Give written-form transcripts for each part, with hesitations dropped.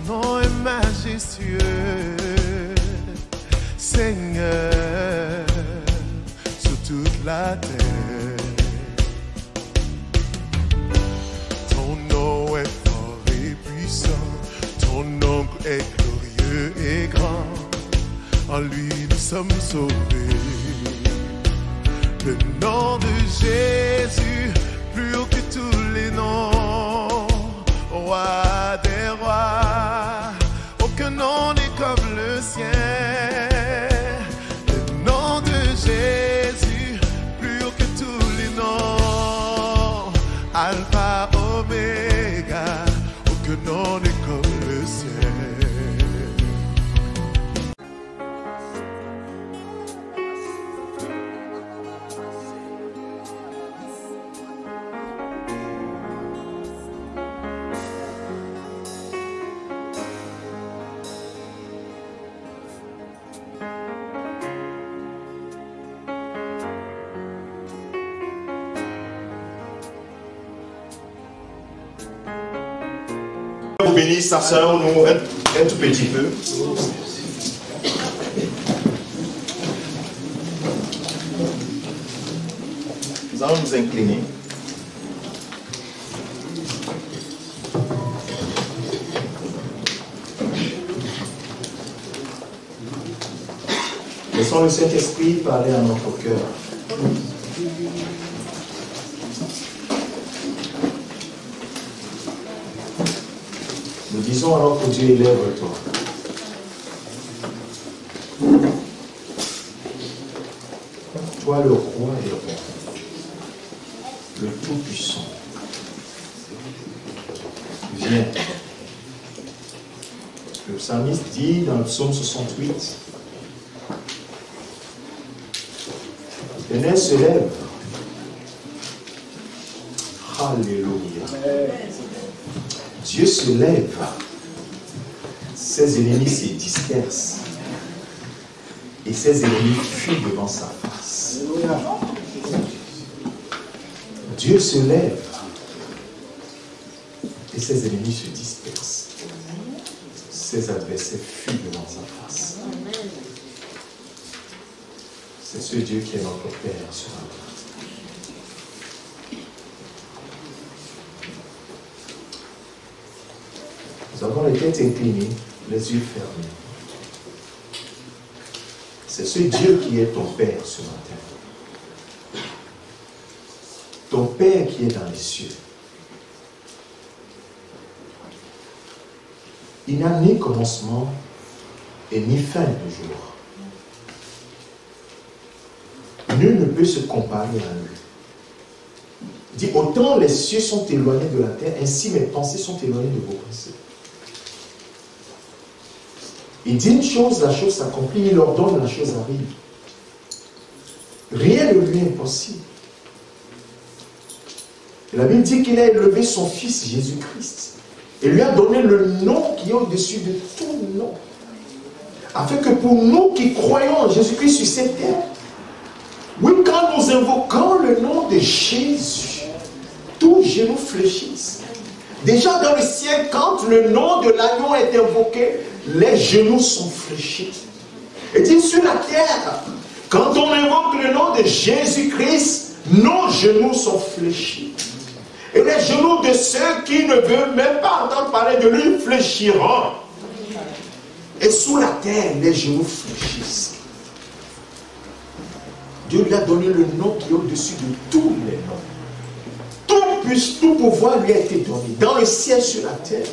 nom est majestueux, Seigneur, sur toute la terre. Ton nom est fort et puissant, ton nom est glorieux et grand, en lui nous sommes sauvés. Le nom de Jésus, plus haut que tous les noms, roi des rois, aucun nom n'est comme le sien. Le nom de Jésus, plus haut que tous les noms, Alpha, Oméga, aucun nom n'est comme le sien. Vous bénisse, sa sœur, nous un tout petit peu. Nous allons nous incliner. Laissons le Saint-Esprit parler à notre cœur. Nous disons à notre Dieu, élève-toi. Toi le roi et le roi, le Tout-Puissant. Viens. Le psalmiste dit dans le psaume 68, l'Éternel se lève. Alléluia. Dieu se lève, ses ennemis se dispersent et ses ennemis fuient devant sa face. Dieu se lève et ses ennemis se dispersent. Ses adversaires fuient devant sa face. C'est ce Dieu qui est notre Père sur la terre. Nous avons les têtes inclinées, les yeux fermés. C'est ce Dieu qui est ton Père sur la terre. Ton Père qui est dans les cieux. Il n'a ni commencement et ni fin de jour. Nul ne peut se comparer à lui. Il dit, autant les cieux sont éloignés de la terre, ainsi mes pensées sont éloignées de vos pensées. Il dit une chose, la chose s'accomplit, il ordonne, la chose arrive. Rien ne lui est impossible. Et la Bible dit qu'il a élevé son Fils Jésus-Christ et lui a donné le nom qui est au-dessus de tout nom. Afin que pour nous qui croyons en Jésus-Christ sur cette terre, oui, quand nous invoquons le nom de Jésus, tous genoux fléchissent. Déjà dans le ciel, quand le nom de l'agneau est invoqué, les genoux sont fléchis. Et dit sur la terre, quand on invoque le nom de Jésus-Christ, nos genoux sont fléchis. Et les genoux de ceux qui ne veulent même pas entendre parler de lui fléchiront. Et sous la terre, les genoux fléchissent. Dieu lui a donné le nom qui est au-dessus de tous les noms. Tout pouvoir lui a été donné, dans le ciel, sur la terre.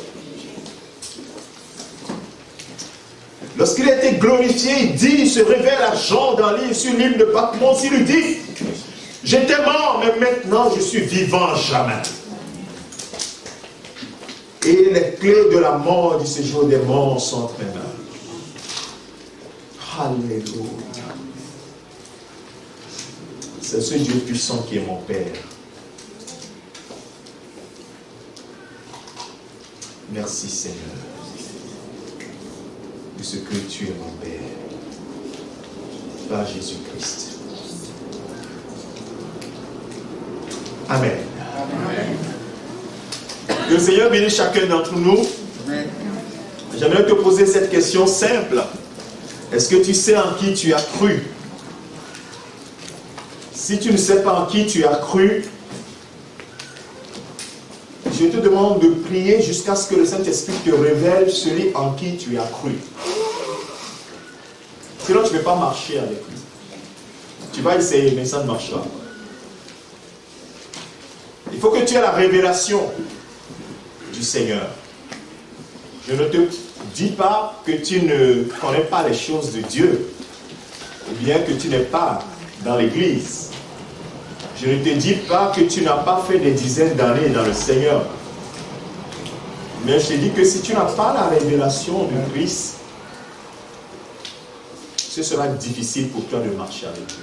Lorsqu'il a été glorifié, il dit, il se révèle à Jean sur l'île de Patmos, il lui dit, j'étais mort, mais maintenant je suis vivant à jamais. Et les clés de la mort du séjour des morts sont entre mes mains. Alléluia. C'est ce Dieu puissant qui est mon Père. Merci Seigneur de ce que tu es mon Père par Jésus-Christ. Amen. Amen. Que le Seigneur bénisse chacun d'entre nous. Amen. J'aimerais te poser cette question simple. Est-ce que tu sais en qui tu as cru? Si tu ne sais pas en qui tu as cru, je te demande de prier jusqu'à ce que le Saint-Esprit te révèle celui en qui tu as cru. Sinon, tu ne peux pas marcher avec lui. Tu vas essayer, mais ça ne marchera pas. Il faut que tu aies la révélation du Seigneur. Je ne te dis pas que tu ne connais pas les choses de Dieu, ou bien que tu n'es pas dans l'église. Je ne te dis pas que tu n'as pas fait des dizaines d'années dans le Seigneur. Mais je te dis que si tu n'as pas la révélation de Christ, ce sera difficile pour toi de marcher avec lui.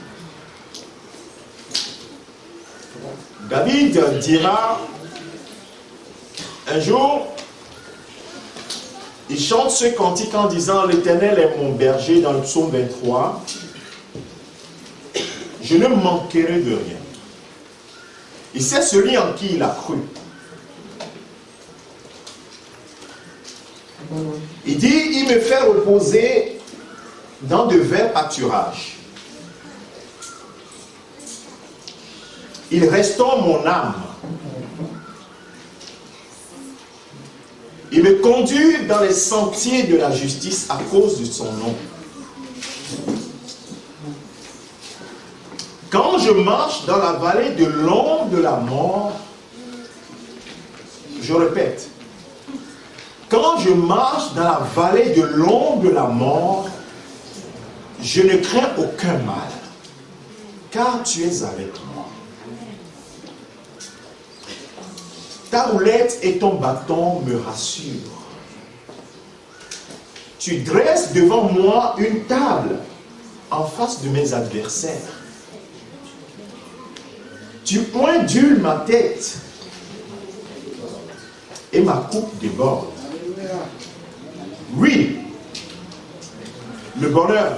David dira un jour, il chante ce cantique en disant « L'Éternel est mon berger » dans le psaume 23. « Je ne manquerai de rien. » Et c'est celui en qui il a cru. Il dit « Il me fait reposer dans de verts pâturages. Il restaure mon âme. Il me conduit dans les sentiers de la justice à cause de son nom. Quand je marche dans la vallée de l'ombre de la mort, je répète, quand je marche dans la vallée de l'ombre de la mort, je ne crains aucun mal, car tu es avec moi. Ta roulette et ton bâton me rassurent. Tu dresses devant moi une table en face de mes adversaires. Tu ondules ma tête et ma coupe déborde. Oui, le bonheur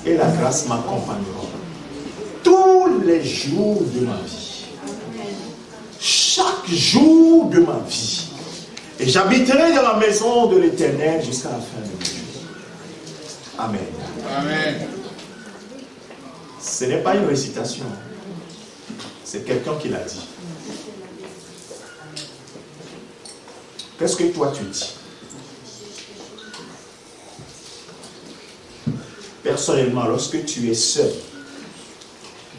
et la grâce m'accompagneront tous les jours de ma vie. Chaque jour de ma vie. Et j'habiterai dans la maison de l'Éternel jusqu'à la fin de mes jours. Amen. Amen. Ce n'est pas une récitation. C'est quelqu'un qui l'a dit. Qu'est-ce que toi tu dis? Personnellement, lorsque tu es seul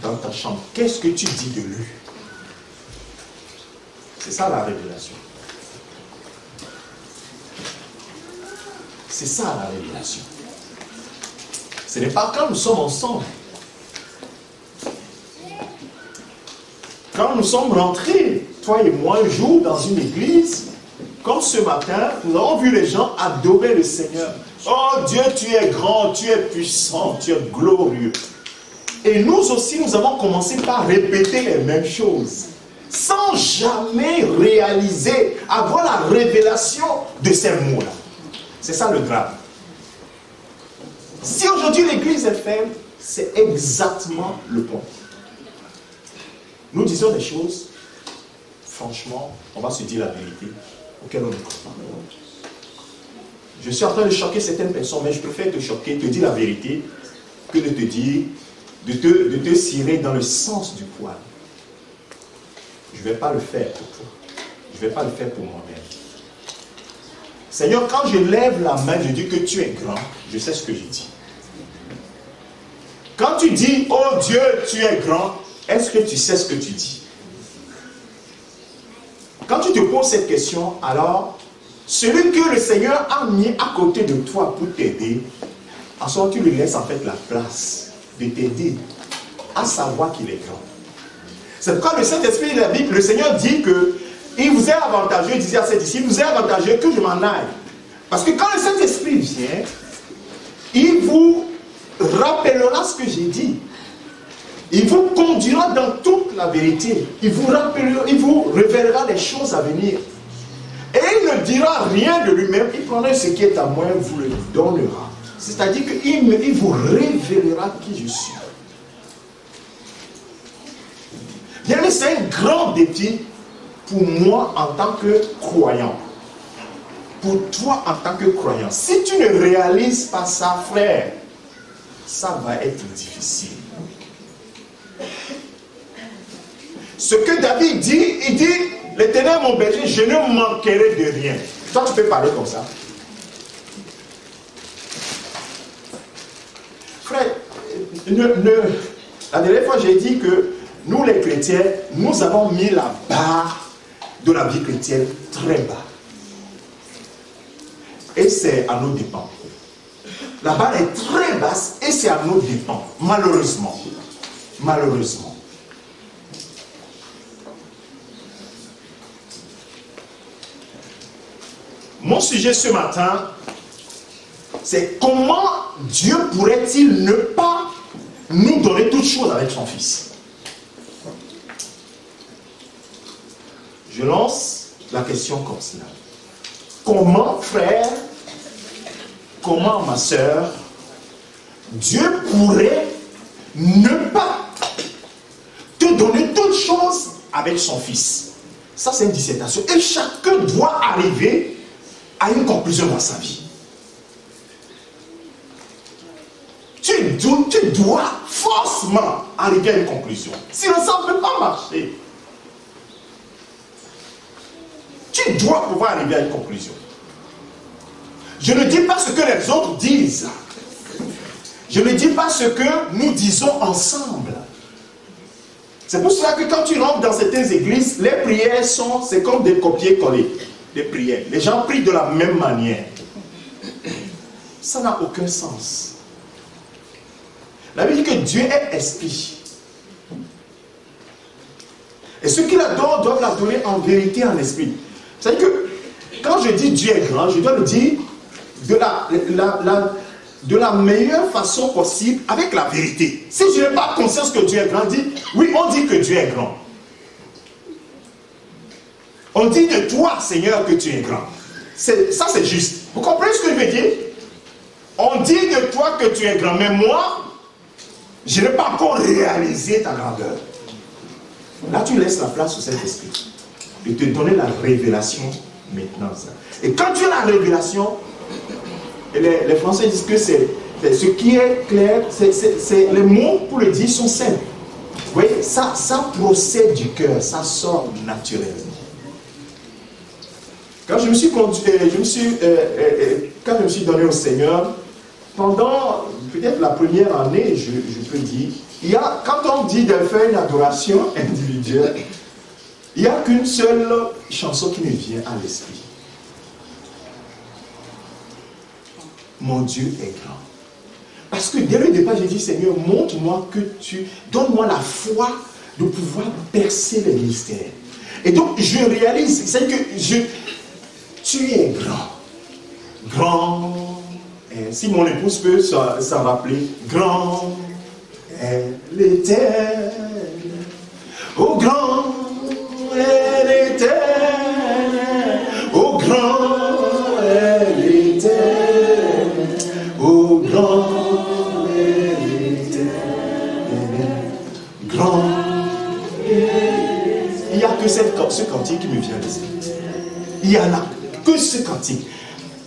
dans ta chambre, qu'est-ce que tu dis de lui? C'est ça la révélation. C'est ça la révélation. Ce n'est pas quand nous sommes ensemble. Quand nous sommes rentrés, toi et moi, un jour dans une église, comme ce matin, nous avons vu les gens adorer le Seigneur. Oh Dieu, tu es grand, tu es puissant, tu es glorieux. Et nous aussi, nous avons commencé par répéter les mêmes choses, sans jamais réaliser, avoir la révélation de ces mots-là. C'est ça le drame. Si aujourd'hui l'église est faible, c'est exactement le point. Nous disons des choses, franchement, on va se dire la vérité, auquel on ne croit pas. Je suis en train de choquer certaines personnes, mais je préfère te choquer, te dire la vérité, que de te dire, de te cirer dans le sens du poil. Je ne vais pas le faire pour toi. Je ne vais pas le faire pour moi-même. Seigneur, quand je lève la main, je dis que tu es grand, je sais ce que je dis. Quand tu dis, oh Dieu, tu es grand, est-ce que tu sais ce que tu dis? Quand tu te poses cette question, alors, celui que le Seigneur a mis à côté de toi pour t'aider, en ce moment, tu lui laisses en fait la place de t'aider à savoir qu'il est grand. C'est pourquoi le Saint-Esprit de la Bible, le Seigneur dit que il vous est avantageux, il disait à ses disciples, il vous est avantageux que je m'en aille. Parce que quand le Saint-Esprit vient, il vous rappellera ce que j'ai dit. Il vous conduira dans toute la vérité. Il vous rappellera, il vous révélera les choses à venir. Et il ne dira rien de lui-même, il prendra ce qui est à moi et vous le donnera. C'est-à-dire qu'il vous révélera qui je suis. Bien, c'est un grand défi pour moi en tant que croyant. pour toi en tant que croyant, si tu ne réalises pas ça, frère, ça va être difficile. Ce que David dit, il dit, l'Éternel mon berger, je ne manquerai de rien. Toi, tu peux parler comme ça. Frère, la dernière fois, j'ai dit que nous, les chrétiens, nous avons mis la barre de la vie chrétienne très bas. Et c'est à nos dépens. La barre est très basse et c'est à nos dépens, malheureusement. Malheureusement. Mon sujet ce matin, c'est comment Dieu pourrait-il ne pas nous donner toutes choses avec son Fils. Je lance la question comme cela. Comment, frère, comment, ma soeur, Dieu pourrait ne pas te donner toutes choses avec son Fils? Ça, c'est une dissertation. Et chacun doit arriver à une conclusion dans sa vie. Tu dois forcément arriver à une conclusion. Sinon, ça ne peut pas marcher. Tu dois pouvoir arriver à une conclusion. Je ne dis pas ce que les autres disent. Je ne dis pas ce que nous disons ensemble. C'est pour cela que quand tu rentres dans certaines églises, les prières c'est comme des copier-coller. Les prières. Les gens prient de la même manière. Ça n'a aucun sens. La Bible dit que Dieu est esprit. Et ceux qui l'adorent doivent l'adorer en vérité, en esprit. C'est-à-dire que quand je dis Dieu est grand, je dois le dire de la meilleure façon possible avec la vérité. Si je n'ai pas conscience que Dieu est grand, oui, on dit que Dieu est grand. On dit de toi, Seigneur, que tu es grand. Ça, c'est juste. Vous comprenez ce que je veux dire? On dit de toi que tu es grand, mais moi, je n'ai pas encore réalisé ta grandeur. Là, tu laisses la place au Saint-Esprit. Et te donner la révélation maintenant. Et quand tu as la révélation, les Français disent que c'est ce qui est clair, les mots pour le dire sont simples. Vous voyez, ça procède du cœur, ça sort naturellement. Quand je me suis donné au Seigneur, pendant peut-être la première année, je peux dire, quand on dit de faire une adoration individuelle, il n'y a qu'une seule chanson qui me vient à l'esprit. Mon Dieu est grand. Parce que dès le départ, j'ai dit, Seigneur, montre-moi que donne-moi la foi de pouvoir percer les mystères. Et donc, je réalise, c'est que tu es grand. Grand. Et si mon épouse peut s'en rappeler, grand est l'Éternel. Oh, grand est l'Éternel. Oh, grand est l'Éternel. Oh, grand est l'Éternel. Grand. Il n'y a que ce cantique qui me vient à l'esprit. Il n'y en a que ce cantique.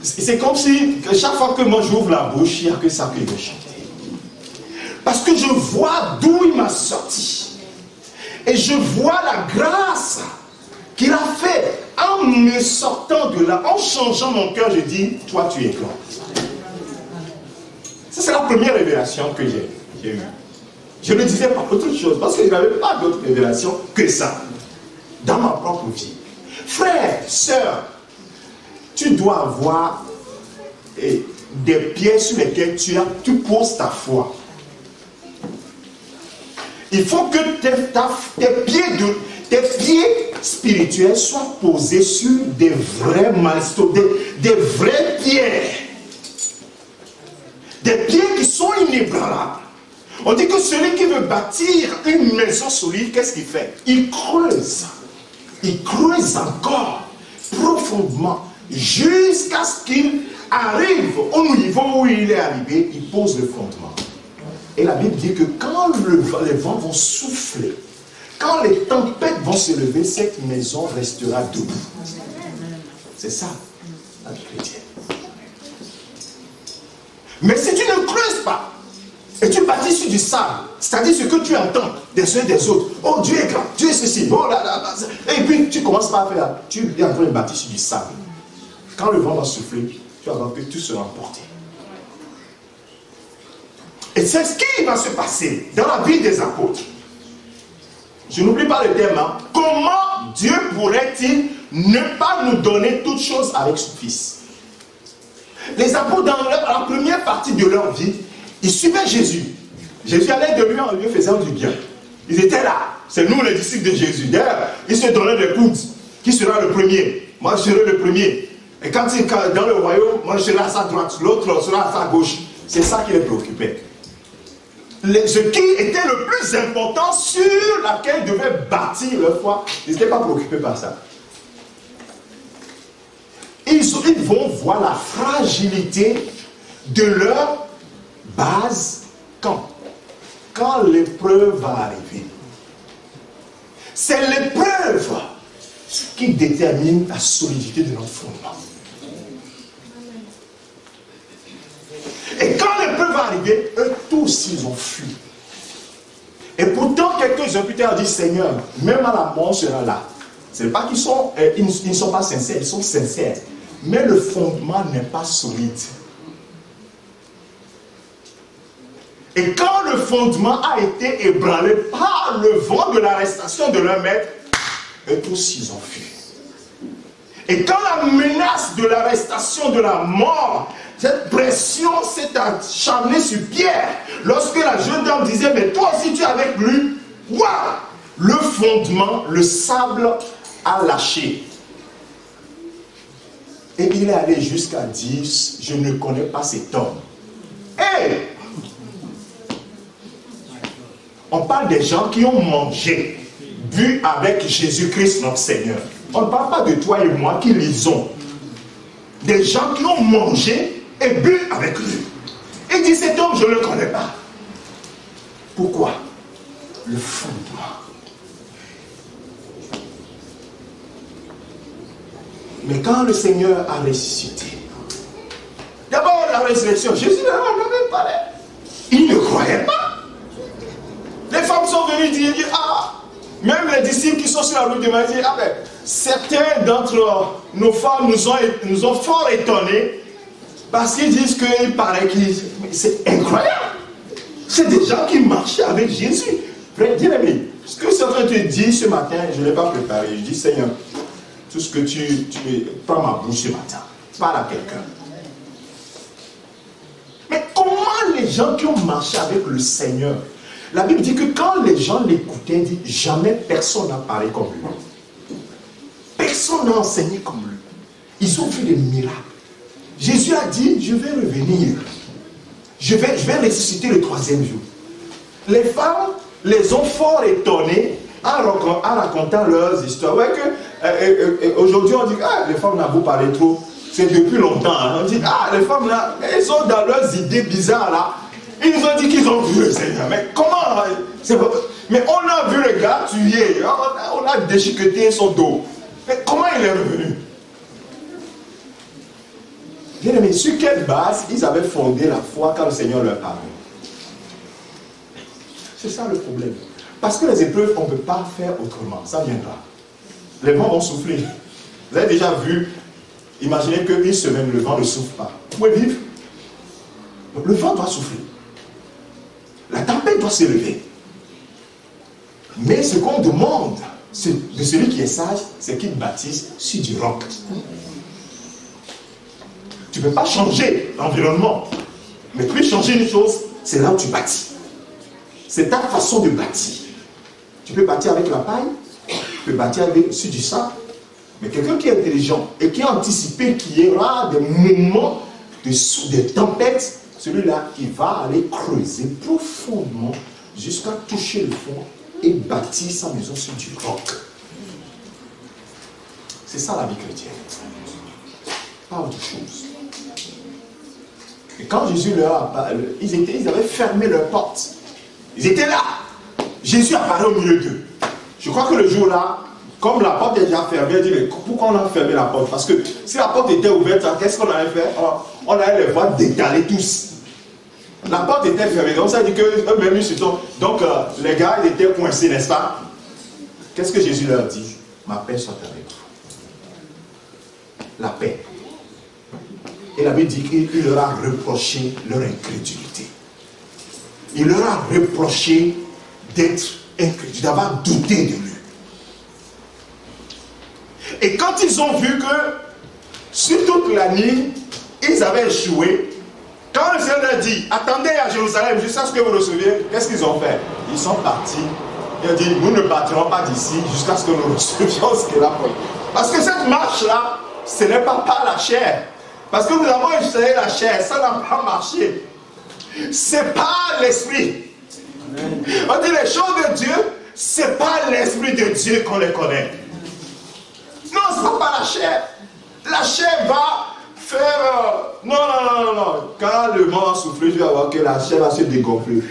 C'est comme si chaque fois que moi j'ouvre la bouche, il n'y a que ça que je vais chanter. Parce que je vois d'où il m'a sorti. Et je vois la grâce qu'il a fait en me sortant de là, en changeant mon cœur. Je dis, toi tu es grand. Ça c'est la première révélation que j'ai eue. Je ne disais pas autre chose parce que je n'avais pas d'autre révélation que ça dans ma propre vie. Frère, sœur, tu dois avoir des pieds sur lesquels tu poses ta foi. Il faut que tes pieds spirituels soient posés sur des vrais milestones, des vraies pierres. Des pierres qui sont inébranlables. On dit que celui qui veut bâtir une maison solide, qu'est-ce qu'il fait? Il creuse. Il creuse encore profondément jusqu'à ce qu'il arrive au niveau où il est arrivé, il pose le fondement. Et la Bible dit que quand les vents vont souffler, quand les tempêtes vont se lever, cette maison restera debout. C'est ça. la vie chrétienne. Mais si tu ne creuses pas, et tu bâtis sur du sable, c'est-à-dire ce que tu entends des uns et des autres. Oh, Dieu est grand, Dieu est ceci, oh là là, et puis tu commences pas à faire, tu es en train de bâtir sur du sable. Quand le vent va souffler, tu vas voir que tout sera emporté. Et c'est ce qui va se passer dans la vie des apôtres. Je n'oublie pas le thème. Hein. Comment Dieu pourrait-il ne pas nous donner toutes choses avec son Fils? Les apôtres, dans la première partie de leur vie, ils suivaient Jésus. Jésus allait de lieu en lieu faisant du bien. Ils étaient là. C'est nous les disciples de Jésus. D'ailleurs, ils se donnaient des coudes. Qui sera le premier? Moi, je serai le premier. Et quand il est dans le royaume, moi, je serai à sa droite. L'autre sera à sa gauche. C'est ça qui les préoccupait. Ce qui était le plus important sur laquelle ils devaient bâtir leur foi, ils n'étaient pas préoccupés par ça. Ils vont voir la fragilité de leur base quand l'épreuve va arriver. C'est l'épreuve qui détermine la solidité de notre fondement. Et quand l'épreuve va arriver, eux tous ils ont fui. Et pourtant, quelques heures plus tard, ils disent Seigneur, même à la mort sera là. Ce n'est pas qu'ils sont, ils ne sont pas sincères, ils sont sincères. Mais le fondement n'est pas solide. Et quand le fondement a été ébranlé par le vent de l'arrestation de leur maître, eux tous ils ont fui. Et quand la menace de l'arrestation de la mort, cette pression s'est acharnée sur Pierre, lorsque la jeune dame disait, mais toi aussi tu es avec lui, waouh, le fondement, le sable a lâché. Et il est allé jusqu'à dire, je ne connais pas cet homme. Hey! On parle des gens qui ont mangé, bu avec Jésus-Christ notre Seigneur. On ne parle pas de toi et moi qui lisons. Des gens qui ont mangé et bu avec lui. Il dit, cet homme, je ne le connais pas. Pourquoi? Le fondement. Mais quand le Seigneur a ressuscité, d'abord la résurrection, Jésus leur a même parlé. Il ne croyait pas. Les femmes sont venues dire, ah, même les disciples qui sont sur la route de Marie disent, ah ben, certains d'entre nos femmes nous ont fort étonnés parce qu'ils disent qu'il paraît qu'ils... C'est incroyable. C'est des gens qui marchaient avec Jésus. Frère, dis-le-moi, ce que c'est en train de te dire ce matin, je ne l'ai pas préparé. Je dis, Seigneur, tout ce que tu prends ma bouche ce matin, parle à quelqu'un. Mais comment les gens qui ont marché avec le Seigneur, la Bible dit que quand les gens l'écoutaient, dit jamais personne n'a parlé comme lui. Personne n'a enseigné comme lui. Ils ont vu des miracles. Jésus a dit, je vais revenir. Je vais ressusciter le troisième jour. Les femmes les ont fort étonnés en racontant leurs histoires. Ouais, aujourd'hui on dit, ah, les femmes n'ont pas parlé trop. C'est depuis longtemps. Hein. On dit, ah, les femmes là, elles sont dans leurs idées bizarres là. Ils nous ont dit qu'ils ont vu le Seigneur. Mais comment? Mais on a vu le gars tué. On a déchiqueté son dos. Mais comment il est revenu? Bien aimé, sur quelle base ils avaient fondé la foi quand le Seigneur leur parlait? C'est ça le problème. Parce que les épreuves, on ne peut pas faire autrement. Ça viendra. Les vents vont souffler. Vous avez déjà vu, imaginez qu'une semaine, le vent ne souffle pas. Vous pouvez vivre? Donc le vent doit souffler. La tempête doit s'élever. Mais ce qu'on demande de celui qui est sage, c'est qu'il bâtisse sur du roc. Tu ne peux pas changer l'environnement. Mais tu peux changer une chose, c'est là où tu bâtis. C'est ta façon de bâtir. Tu peux bâtir avec la paille, tu peux bâtir sur du sable. Mais quelqu'un qui est intelligent et qui a anticipé qu'il y aura des moments de tempête, celui-là, il va aller creuser profondément jusqu'à toucher le fond et bâtir sa maison sur du roc. C'est ça la vie chrétienne. Pas autre chose. Et quand Jésus leur a parlé, ils avaient fermé leurs portes. Ils étaient là. Jésus apparaît au milieu d'eux. Je crois que le jour-là, Comme la porte est déjà fermée, elle dit, mais pourquoi on a fermé la porte? Parce que si la porte était ouverte, qu'est-ce qu'on allait faire? On allait les voir décaler tous. La porte était fermée, donc ça dit qu'eux-mêmes ils se tombent. Donc les gars ils étaient coincés, n'est-ce pas? Qu'est-ce que Jésus leur dit? Ma paix soit avec vous. La paix. Et la Bible dit qu'il leur a reproché leur incrédulité. Il leur a reproché d'être incrédule, d'avoir douté de lui. Et quand ils ont vu que sur toute la nuit, ils avaient échoué, quand le Seigneur leur dit, attendez à Jérusalem jusqu'à ce que vous receviez, qu'est-ce qu'ils ont fait? Ils sont partis. Ils ont dit, nous ne partirons pas d'ici jusqu'à ce que nous recevions ce qu'il a promis. Parce que cette marche-là, ce n'est pas par la chair. Parce que nous avons essayé la chair, ça n'a pas marché. C'est pas l'esprit. On dit les choses de Dieu, c'est pas l'esprit de Dieu qu'on les connaît. Non, c'est pas la chair. La chair va faire... Non. Quand le vent va souffler, tu vas voir que la chair va se dégonfler.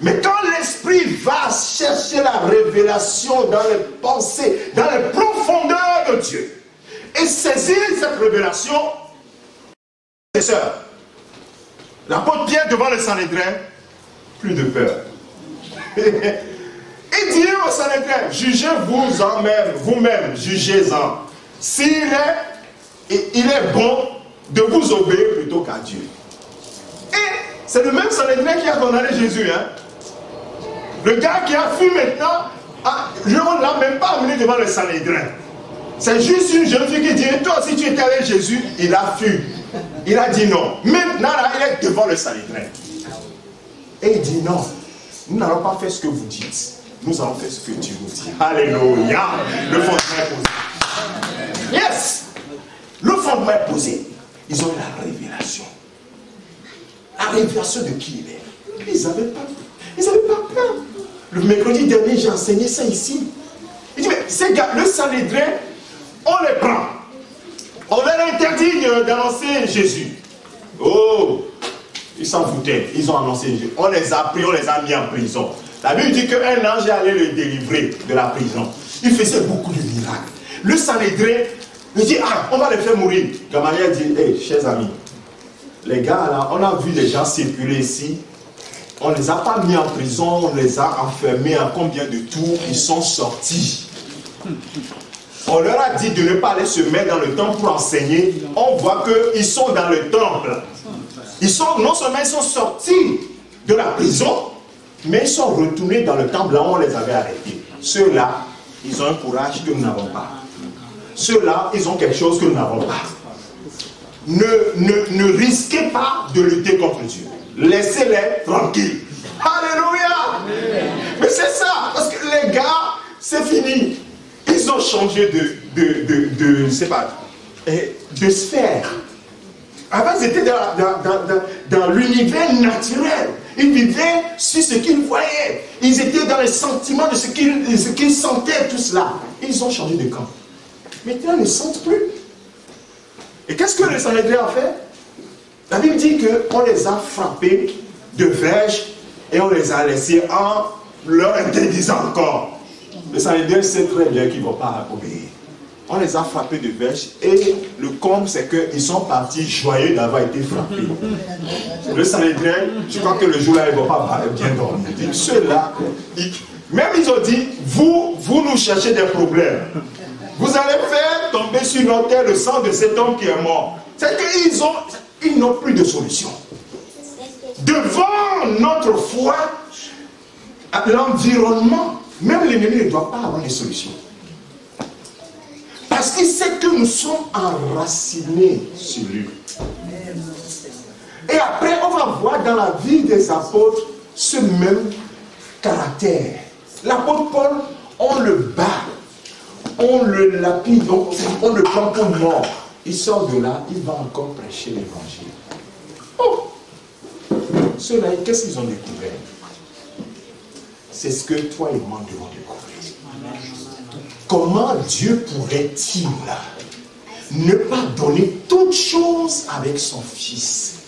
Mais quand l'esprit va chercher la révélation dans les pensées, dans les profondeurs de Dieu, et saisir cette révélation, mes sœurs, l'apôtre Pierre devant le Sanhédrin, plus de peur. Il dit au Sanhédrin, jugez-vous en même, vous-même, jugez-en. S'il est bon de vous obéir plutôt qu'à Dieu. Et c'est le même Sanhédrin qui a condamné Jésus. Hein? Le gars qui a fui maintenant, on ne l'a même pas amené devant le Sanhédrin. C'est juste une jeune fille qui dit, toi aussi tu étais avec Jésus, il a fui. Il a dit non. Maintenant là, il est devant le Sanhédrin. Et il dit non, nous n'allons pas faire ce que vous dites. Nous allons faire ce que Dieu nous dit. Alléluia. Le fondement est posé. Yes. Le fondement est posé. Ils ont eu la révélation. La révélation de qui il est. Ils n'avaient pas peur. Le mercredi dernier, j'ai enseigné ça ici. Il dit, mais ces gars, le Sanhédrin, on les prend. On leur interdit d'annoncer Jésus. Oh, ils s'en foutaient. Ils ont annoncé Jésus. On les a pris, on les a mis en prison. La Bible dit qu'un ange est allé le délivrer de la prison. Il faisait beaucoup de miracles. Le Sanhédrin, il dit, on va les faire mourir. Gamaliel dit, hey, chers amis, les gars là, on a vu des gens circuler ici. On ne les a pas mis en prison, on les a enfermés en combien de tours, ils sont sortis. On leur a dit de ne pas aller se mettre dans le temple pour enseigner. On voit qu'ils sont dans le temple. Non seulement ils sont sortis de la prison, mais ils sont retournés dans le temple là où on les avait arrêtés. Ceux-là, ils ont un courage que nous n'avons pas. Ceux-là, ils ont quelque chose que nous n'avons pas. Ne risquez pas de lutter contre Dieu. Laissez-les tranquilles. Alléluia. Mais c'est ça, parce que les gars, c'est fini. Ils ont changé de sphère. Avant, ils étaient dans l'univers naturel. Ils vivaient sur ce qu'ils voyaient. Ils étaient dans les sentiments de ce qu'ils sentaient, tout cela. Ils ont changé de camp. Maintenant, ils ne sentent plus. Et qu'est-ce que le Sanhédrin a fait? La Bible dit qu'on les a frappés de verges et on les a laissés en leur interdisant encore. Le Sanhédrin sait très bien qu'ils ne vont pas obéir. On les a frappés de verges et le comble c'est qu'ils sont partis joyeux d'avoir été frappés. Le Sanhédrin, je crois que le jour-là, ils ne vont pas bien dormir. Ceux-là, même ils ont dit, vous nous cherchez des problèmes. Vous allez faire tomber sur notre terre le sang de cet homme qui est mort. C'est qu'ils n'ont plus de solution. Devant notre foi, l'environnement, même l'ennemi ne doit pas avoir de solution. Parce qu'il sait que nous sommes enracinés sur lui. Et après, on va voir dans la vie des apôtres ce même caractère. L'apôtre Paul, on le bat, on le lapide, on le prend pour mort. Il sort de là, il va encore prêcher l'évangile. Oh! Ceux-là, qu'est-ce qu'ils ont découvert? C'est ce que toi et moi devons découvrir. Comment Dieu pourrait-il ne pas donner toutes choses avec son Fils?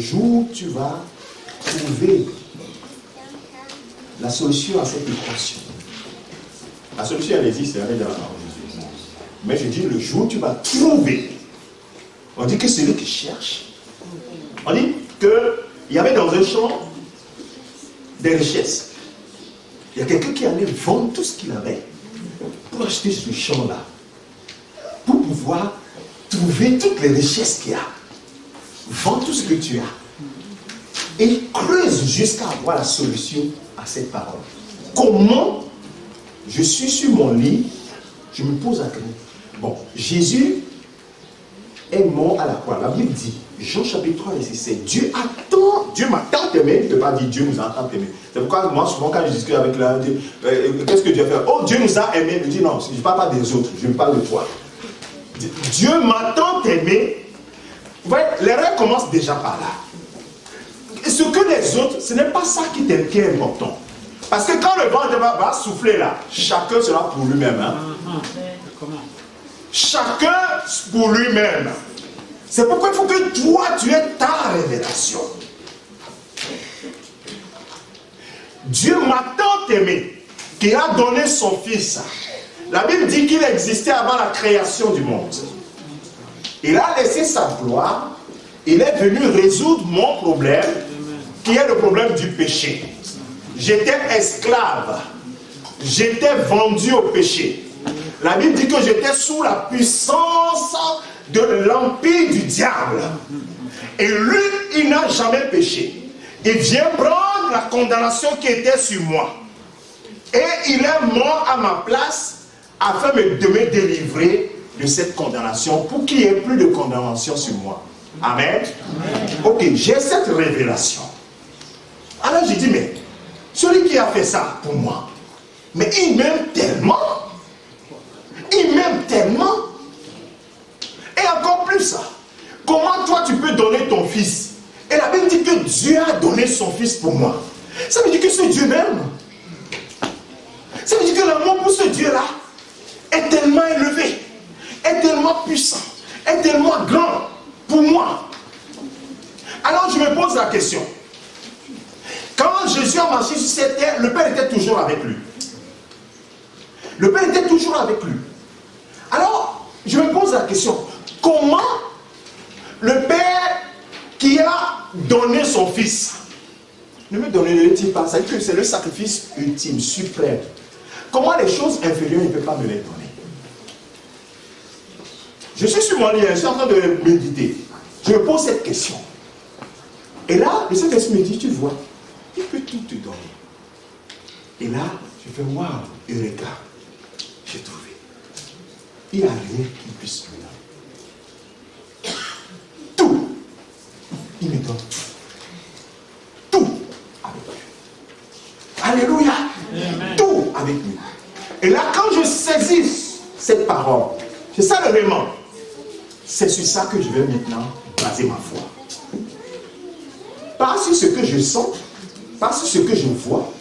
jour où tu vas trouver la solution à cette équation. La solution, elle existe, elle est dans la parole de Dieu. Mais je dis, le jour où tu vas trouver, on dit que celui qui cherche, on dit qu'il y avait dans un champ des richesses. Il y a quelqu'un qui allait vendre tout ce qu'il avait pour acheter ce champ-là, pour pouvoir trouver toutes les richesses qu'il y a. Vends tout ce que tu as et creuse jusqu'à avoir la solution à cette parole. Comment je suis sur mon lit, je me pose la question. Bon, Jésus est mort à la croix. La Bible dit, Jean chapitre 3, verset 7, Dieu m'a tant aimé, il ne peut pas dire Dieu nous a tant aimé. C'est pourquoi moi, souvent, quand je discute avec l'un, qu'est-ce que Dieu a fait? Oh, Dieu nous a aimés. Je dis non, je ne parle pas des autres, je parle de toi. Dieu m'a tant aimé. Vous voyez, l'erreur commence déjà par là. Ce que les autres, ce n'est pas ça qui est important. Parce que quand le vent va souffler là, chacun sera pour lui-même. Hein? Chacun pour lui-même. C'est pourquoi il faut que toi, tu aies ta révélation. Dieu m'a tant aimé qu'il a donné son fils. La Bible dit qu'il existait avant la création du monde. Il a laissé sa gloire. Il est venu résoudre mon problème, qui est le problème du péché. J'étais esclave. J'étais vendu au péché. La Bible dit que j'étais sous la puissance de l'empire du diable. Et lui, il n'a jamais péché. Il vient prendre la condamnation qui était sur moi. Et il est mort à ma place afin de me délivrer de cette condamnation pour qu'il n'y ait plus de condamnation sur moi. Amen. Ok, j'ai cette révélation. Alors j'ai dit, mais celui qui a fait ça pour moi, mais il m'aime tellement. Il m'aime tellement. Et encore plus ça. Comment toi tu peux donner ton fils? Et la Bible dit que Dieu a donné son fils pour moi. Ça veut dire que ce Dieu m'aime. Ça veut dire que l'amour pour ce Dieu-là est tellement élevé, est tellement puissant, est tellement grand pour moi. Alors je me pose la question. Quand Jésus a marché sur cette terre, le Père était toujours avec lui. Le Père était toujours avec lui. Alors, je me pose la question, comment le Père qui a donné son Fils, ne me donne-le-t-il pas? Ça veut dire que c'est le sacrifice ultime, suprême. Comment les choses inférieures, il ne peut pas me les donner? Je suis sur mon lit, je suis en train de méditer. Je me pose cette question. Et là, le Saint-Esprit me dit, tu vois, il peut tout te donner. Et là, je fais, waouh, et regarde, j'ai trouvé. Il n'y a rien qui puisse me donner. Tout. Il me donne tout. Tout avec lui. Alléluia. Amen. Tout avec lui. Et là, quand je saisis cette parole, c'est ça le vraiment. C'est sur ça que je vais maintenant baser ma foi. Pas sur ce que je sens, pas sur ce que je vois,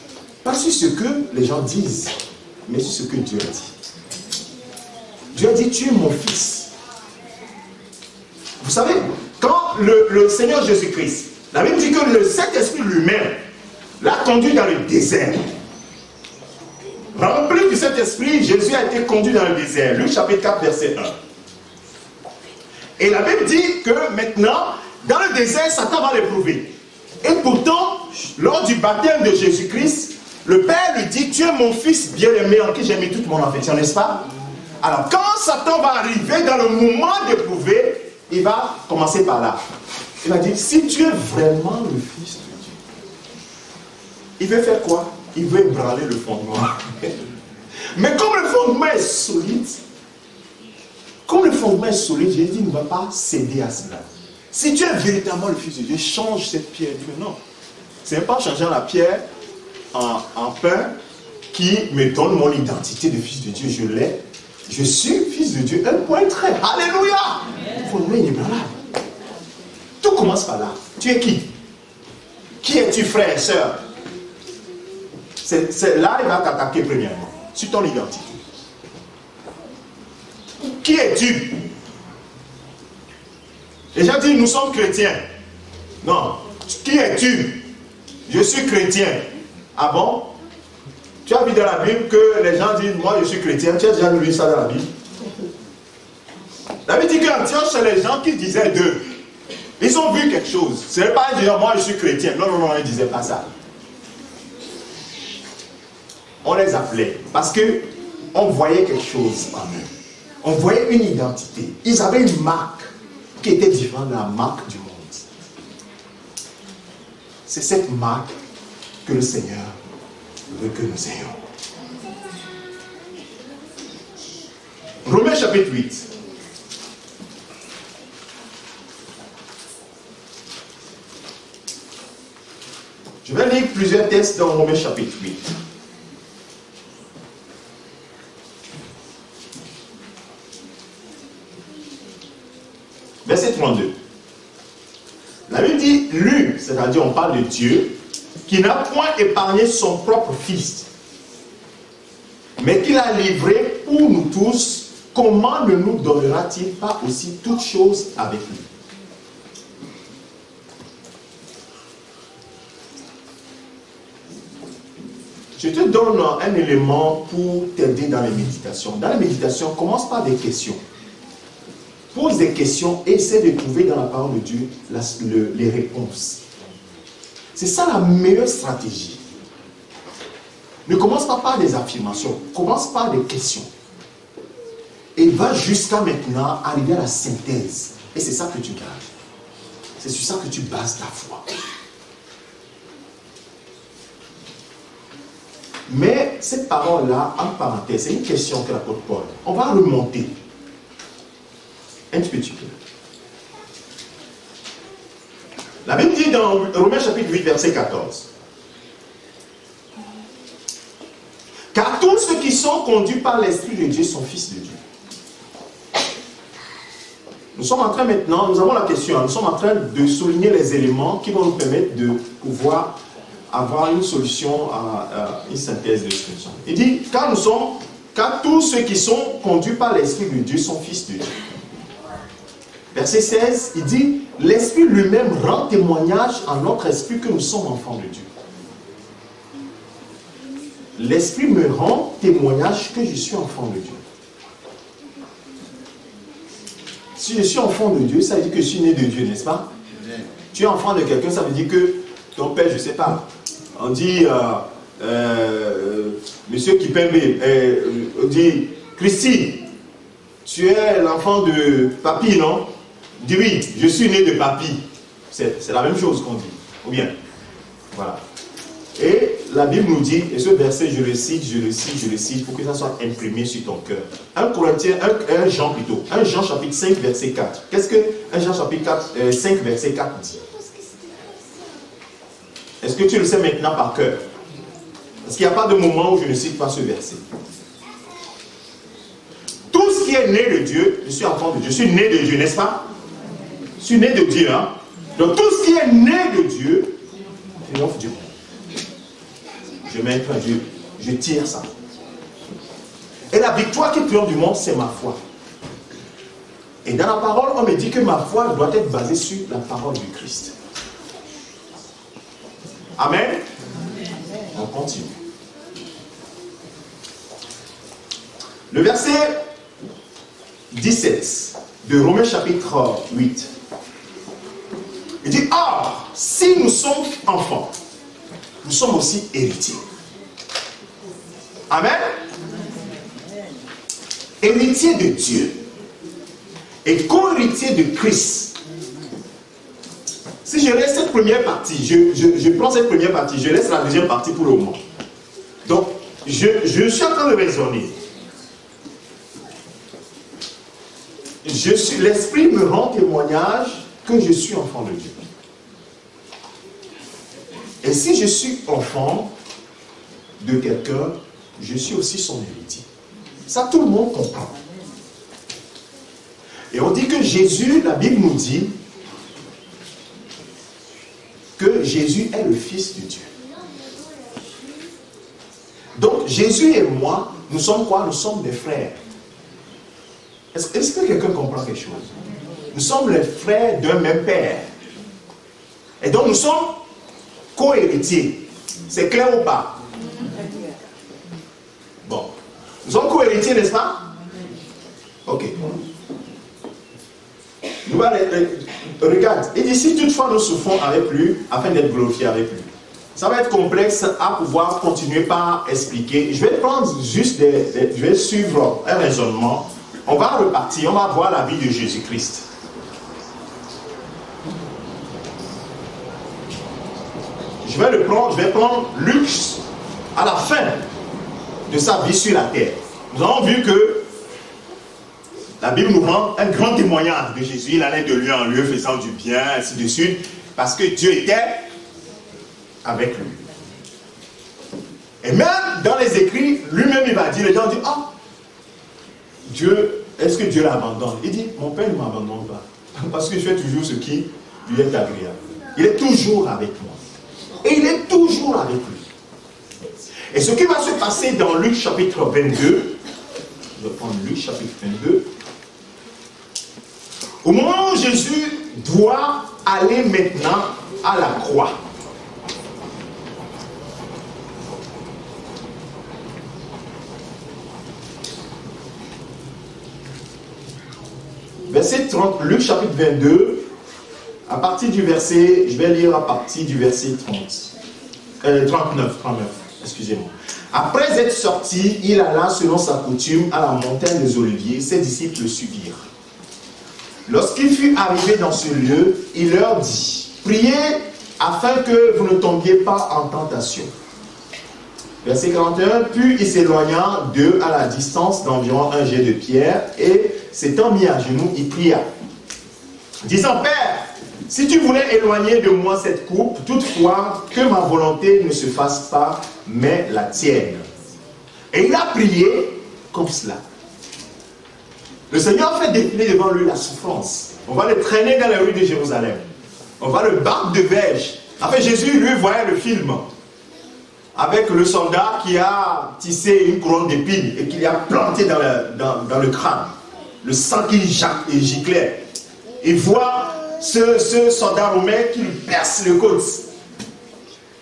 pas sur ce que les gens disent, mais sur ce que Dieu a dit. Dieu a dit, tu es mon fils. Vous savez, quand le Seigneur Jésus-Christ, la Bible dit que le Saint-Esprit lui-même l'a conduit dans le désert. Rempli du Saint-Esprit, Jésus a été conduit dans le désert. Luc chapitre 4, verset 1. Et la Bible dit que maintenant, dans le désert, Satan va l'éprouver. Et pourtant, lors du baptême de Jésus-Christ, le Père lui dit, tu es mon fils bien-aimé en qui j'ai mis toute mon affection, n'est-ce pas? Alors, quand Satan va arriver dans le moment d'éprouver, il va commencer par là. Il va dire, si tu es vraiment le fils de Dieu, il veut faire quoi? Il veut ébranler le fondement. Mais comme le fondement est solide, Jésus dit, ne va pas céder à cela. Si tu es véritablement le fils de Dieu, change cette pierre. Dieu, non. Ce n'est pas changer la pierre en pain qui me donne mon identité de fils de Dieu. Je l'ai. Je suis fils de Dieu. Un point très. Alléluia. Le fondement est ébranlable. Tout commence par là. Tu es qui? Qui es-tu, frère et soeur? C'est là il va t'attaquer premièrement. Sur ton identité. Qui es-tu? Les gens disent, nous sommes chrétiens. Non. Qui es-tu? Je suis chrétien. Ah bon? Tu as vu dans la Bible que les gens disent, moi je suis chrétien. Tu as déjà lu ça dans la Bible? La Bible dit qu'Antioche, c'est les gens qui disaient d'eux. Ils ont vu quelque chose. Ce n'est pas dire, moi je suis chrétien. Non, non, non, ils ne disaient pas ça. On les appelait parce qu'on voyait quelque chose en eux. On voyait une identité. Ils avaient une marque qui était différente de la marque du monde. C'est cette marque que le Seigneur veut que nous ayons. Romains chapitre 8. Je vais lire plusieurs textes dans Romains chapitre 8. Verset 32. La Bible dit, lui, c'est-à-dire on parle de Dieu, qui n'a point épargné son propre Fils, mais qu'il a livré pour nous tous, comment ne nous donnera-t-il pas aussi toutes choses avec lui? Je te donne un élément pour t'aider dans les méditations. Dans les méditations, commence par des questions. Pose des questions et essaie de trouver dans la parole de Dieu les réponses. C'est ça la meilleure stratégie. Ne commence pas par des affirmations, commence par des questions. Et va jusqu'à maintenant arriver à la synthèse. Et c'est ça que tu gardes. C'est sur ça que tu bases ta foi. Mais cette parole-là, en parenthèse, c'est une question que l'apôtre Paul. On va remonter un petit peu. La Bible dit dans Romains chapitre 8, verset 14. Car tous ceux qui sont conduits par l'Esprit de Dieu sont fils de Dieu. Nous sommes en train maintenant, nous avons la question, nous sommes en train de souligner les éléments qui vont nous permettre de pouvoir avoir une solution à une synthèse de l'expression. Il dit, car tous ceux qui sont conduits par l'Esprit de Dieu sont fils de Dieu. Verset 16, il dit, l'Esprit lui-même rend témoignage en notre esprit que nous sommes enfants de Dieu. L'Esprit me rend témoignage que je suis enfant de Dieu. Si je suis enfant de Dieu, ça veut dire que je suis né de Dieu, n'est-ce pas? Tu es enfant de quelqu'un, ça veut dire que ton père, je ne sais pas. On dit, Monsieur Kipembe, on dit, Christy, tu es l'enfant de papy, non? Dis oui, je suis né de papy. C'est la même chose qu'on dit. Ou bien, voilà. Et la Bible nous dit, et ce verset, je le cite, pour que ça soit imprimé sur ton cœur. 1 Jean chapitre 5, verset 4. Qu'est-ce que 1 Jean chapitre 5, verset 4 dit? Est-ce que tu le sais maintenant par cœur? Parce qu'il n'y a pas de moment où je ne cite pas ce verset. Tout ce qui est né de Dieu, je suis enfant de Dieu. Je suis né de Dieu, n'est-ce pas? Je suis né de Dieu, hein? Donc tout ce qui est né de Dieu, triomphe du monde. Je mets un point, je tire ça. Et la victoire qui triomphe du monde, c'est ma foi. Et dans la parole, on me dit que ma foi doit être basée sur la parole du Christ. Amen. On continue. Le verset 17 de Romains chapitre 8. Il dit, or, si nous sommes enfants, nous sommes aussi héritiers. Amen. Héritiers de Dieu et co-héritiers de Christ. Si je laisse cette première partie, je prends cette première partie, je laisse la deuxième partie pour le moment. Donc, je suis en train de raisonner. L'Esprit me rend témoignage que je suis enfant de Dieu. Et si je suis enfant de quelqu'un, je suis aussi son héritier. Ça, tout le monde comprend. Et on dit que Jésus, la Bible nous dit que Jésus est le Fils de Dieu. Donc, Jésus et moi, nous sommes quoi? Nous sommes des frères. Est-ce que quelqu'un comprend quelque chose? Nous sommes les frères d'un même père. Et donc nous sommes co-héritiers. C'est clair ou pas? Bon. Nous sommes co-héritiers, n'est-ce pas? Ok. Regarde, il dit si toutefois nous souffrons avec lui, afin d'être glorifiés avec lui. Ça va être complexe à pouvoir continuer par expliquer. Je vais prendre juste je vais suivre un raisonnement. On va repartir, on va voir la vie de Jésus-Christ. Je vais prendre Luc à la fin de sa vie sur la terre. Nous avons vu que la Bible nous rend un grand témoignage de Jésus. Il allait de lieu en lieu faisant du bien, ainsi de suite, parce que Dieu était avec lui. Et même dans les écrits, lui-même il va dire, les gens disent, ah, Dieu, est-ce que Dieu l'abandonne? Il dit, mon Père ne m'abandonne pas, parce que je fais toujours ce qui lui est agréable. Il est toujours avec moi. Et il est toujours avec lui. Et ce qui va se passer dans Luc chapitre 22, je vais prendre Luc chapitre 22, au moment où Jésus doit aller maintenant à la croix, verset 30, Luc chapitre 22, à partir du verset, je vais lire à partir du verset 39, excusez-moi. Après être sorti, il alla selon sa coutume à la montagne des Oliviers, ses disciples le suivirent. Lorsqu'il fut arrivé dans ce lieu, il leur dit, priez afin que vous ne tombiez pas en tentation. Verset 41, puis il s'éloigna d'eux à la distance d'environ un jet de pierre, et s'étant mis à genoux, il pria, disant, Père, si tu voulais éloigner de moi cette coupe, toutefois que ma volonté ne se fasse pas, mais la tienne. Et il a prié comme cela. Le Seigneur fait défiler devant lui la souffrance. On va le traîner dans les rues de Jérusalem. On va le battre de verge. En fait, Jésus, lui, voyait le film avec le soldat qui a tissé une couronne d'épines et qui lui a planté dans le crâne. Le sang qui giclait. Il voit ce soldat romain qui lui perce le côte.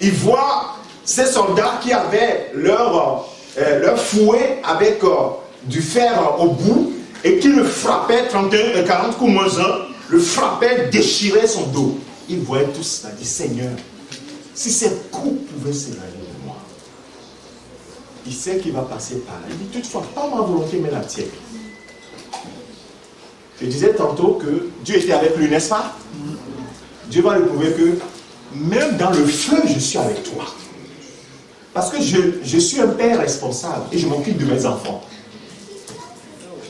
Il voit ces soldats qui avaient leur fouet avec du fer au bout et qui le frappaient, 40 coups moins 1, le frappaient, déchirait son dos. Il voyait tout cela, il dit, Seigneur, si cette coupe pouvait s'éloigner de moi, il sait qu'il va passer par là. Il dit, toutefois, pas ma volonté, mais la tienne. Je disais tantôt que Dieu était avec lui, n'est-ce pas? Dieu va lui prouver que même dans le feu, je suis avec toi. Parce que je suis un père responsable et je m'occupe de mes enfants.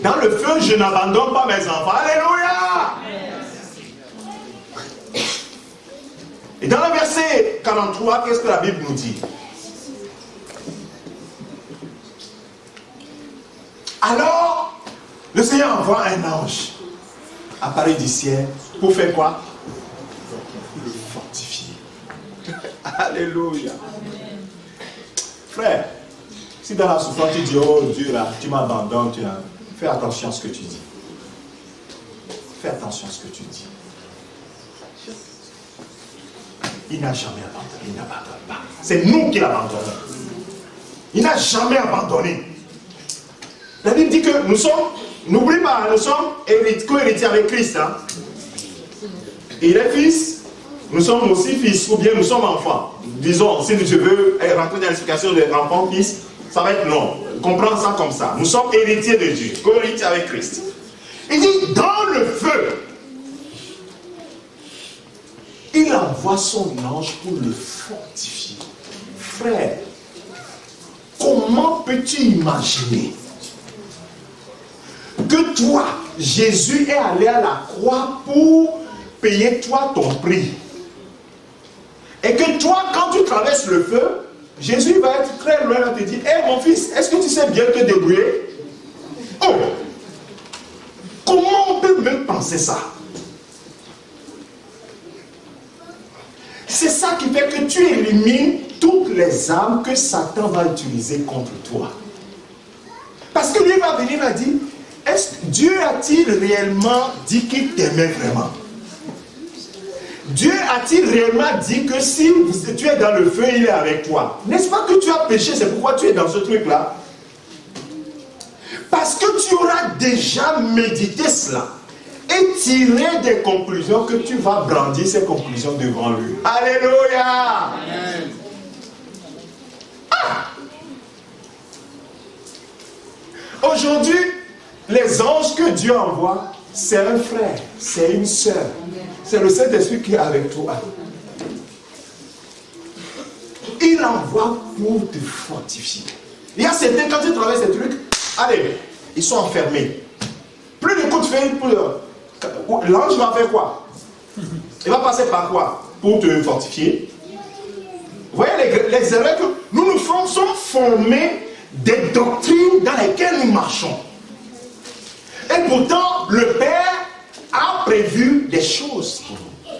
Dans le feu, je n'abandonne pas mes enfants. Alléluia! Et dans le verset 43, qu'est-ce que la Bible nous dit? Alors, le Seigneur envoie un ange apparu du ciel pour faire quoi? Le fortifier. Alléluia. Frère, si dans la souffrance tu dis, oh Dieu là, tu m'abandonnes, fais attention à ce que tu dis. Fais attention à ce que tu dis. Il n'a jamais abandonné, il n'abandonne pas. C'est nous qui l'abandonnons. Il n'a jamais abandonné. La Bible dit que nous sommes, n'oublie pas, nous sommes co-héritiers avec Christ. Hein? Il est fils, nous sommes aussi fils, ou bien nous sommes enfants. Disons, si je veux rentrer dans l'explication de enfant-fils, ça va être long. Comprends ça comme ça. Nous sommes héritiers de Dieu, co-héritiers avec Christ. Il dit, dans le feu, il envoie son ange pour le fortifier. Frère, comment peux-tu imaginer que toi, Jésus est allé à la croix pour payer toi ton prix? Et que toi, quand tu traverses le feu, Jésus va être très loin et te dire, hé mon fils, est-ce que tu sais bien te débrouiller? Oh! Comment on peut même penser ça? C'est ça qui fait que tu élimines toutes les armes que Satan va utiliser contre toi. Parce que lui va venir et va dire, est-ce que Dieu a-t-il réellement dit qu'il t'aimait vraiment? Dieu a-t-il réellement dit que si tu es dans le feu, il est avec toi? N'est-ce pas que tu as péché, c'est pourquoi tu es dans ce truc-là? Parce que tu auras déjà médité cela et tiré des conclusions que tu vas brandir ces conclusions devant lui. Alléluia! Amen. Aujourd'hui, les anges que Dieu envoie, c'est un frère, c'est une sœur. C'est le Saint-Esprit qui est avec toi. Il envoie pour te fortifier. Il y a certains, quand tu travailles ces trucs, allez, ils sont enfermés. Plus de coups de fil, l'ange va faire quoi? Il va passer par quoi? Pour te fortifier. Vous voyez les erreurs que nous sommes formés des doctrines dans lesquelles nous marchons. Et pourtant, le Père a prévu des choses pour nous.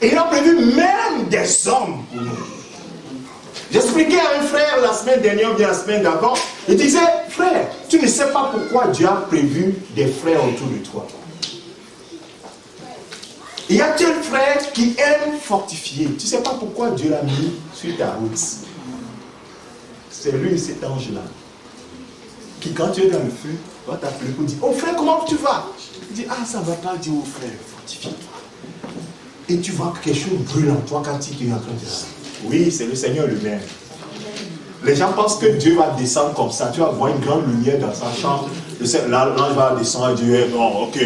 Et il a prévu même des hommes pour nous. J'expliquais à un frère la semaine dernière, ou bien la semaine d'avant, il disait, frère, tu ne sais pas pourquoi Dieu a prévu des frères autour de toi. Il y a quel frère qui aime fortifier? Tu ne sais pas pourquoi Dieu l'a mis sur ta route. C'est lui, cet ange-là, qui quand tu es dans le feu, va t'appeler pour dire, oh frère, comment tu vas? Il dit, ah, ça ne va pas, dire au frère, fortifie-toi. Et tu vois que quelque chose brûle en toi quand tu es en train de dire, oui, c'est le Seigneur lui-même. Les gens pensent que Dieu va descendre comme ça. Tu vas voir une grande lumière dans sa chambre. L'ange va descendre et dire, bon, ok.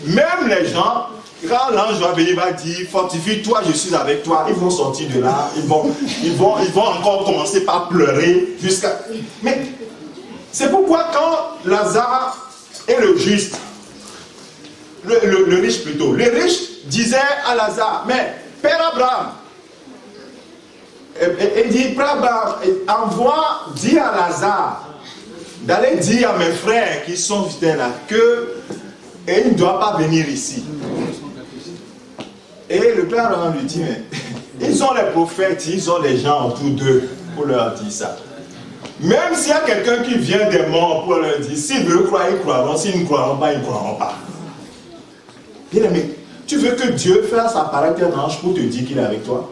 Même les gens, quand l'ange va venir, il va dire, fortifie-toi, je suis avec toi. Ils vont sortir de là. Ils vont encore commencer par pleurer jusqu'à... Mais c'est pourquoi quand Lazare est le juste, le riche plutôt, le riche disait à Lazare, mais Père Abraham, il dit, Père Abraham, dis à Lazare d'aller dire à mes frères qui sont fidèles là qu'il ne doit pas venir ici. Et le Père Abraham lui dit, mais ils ont les prophètes, ils ont les gens autour d'eux pour leur dire ça. Même s'il y a quelqu'un qui vient des morts pour leur dire, s'ils veulent croire, ils croiront, s'ils ne croiront pas, ils ne croiront pas. Bien aimé, tu veux que Dieu fasse apparaître un ange pour te dire qu'il est avec toi?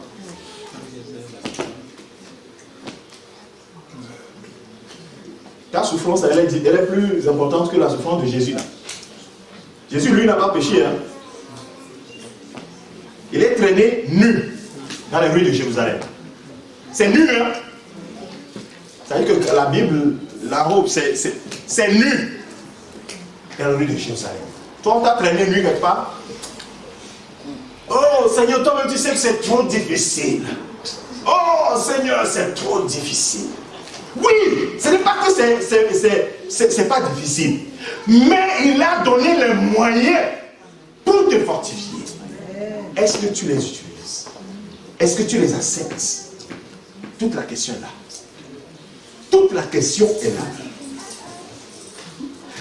Ta souffrance, elle est plus importante que la souffrance de Jésus. Là. Jésus, lui, n'a pas péché. Hein? Il est traîné nu dans les rues de Jérusalem. C'est nu, hein? Ça veut dire que la Bible, la robe, c'est nu dans les rues de Jérusalem. Toi, on t'a traîné nu quelque part? Oh, Seigneur, toi-même, tu sais que c'est trop difficile. Oh, Seigneur, c'est trop difficile. Oui, ce n'est pas que c'est pas difficile, mais il a donné les moyens pour te fortifier. Est-ce que tu les utilises? Est-ce que tu les acceptes? Toute la question est là. Toute la question est là.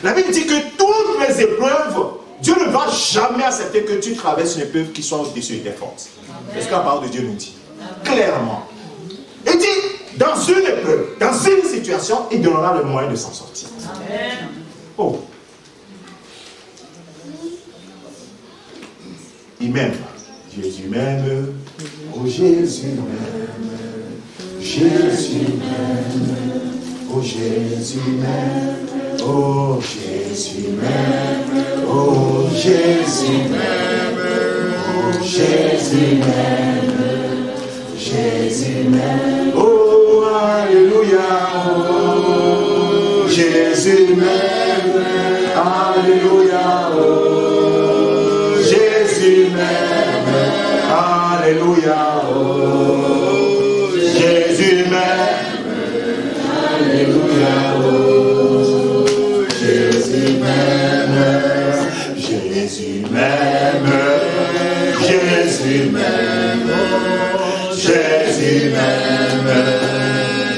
La Bible dit que toutes les épreuves, Dieu ne va jamais accepter que tu traverses une épreuve qui soit au-dessus de tes forces. C'est ce que la parole de Dieu nous dit. Clairement. Il dit, dans une épreuve, dans une situation, il donnera le moyen de s'en sortir. Amen. Oh. Il m'aime. Jésus m'aime. Oh Jésus m'aime. Jésus m'aime. Oh Jésus m'aime. Oh Jésus m'aime. Oh Jésus m'aime. Oh Jésus m'aime. Jésus m'aime. Oh Alléluia. Oh Jésus m'aime. Alléluia. Oh Jésus m'aime. Alléluia. Oh Jésus m'aime. Alléluia. Oh Jésus m'aime. Jésus m'aime. Jésus m'aime. Jésus m'aime.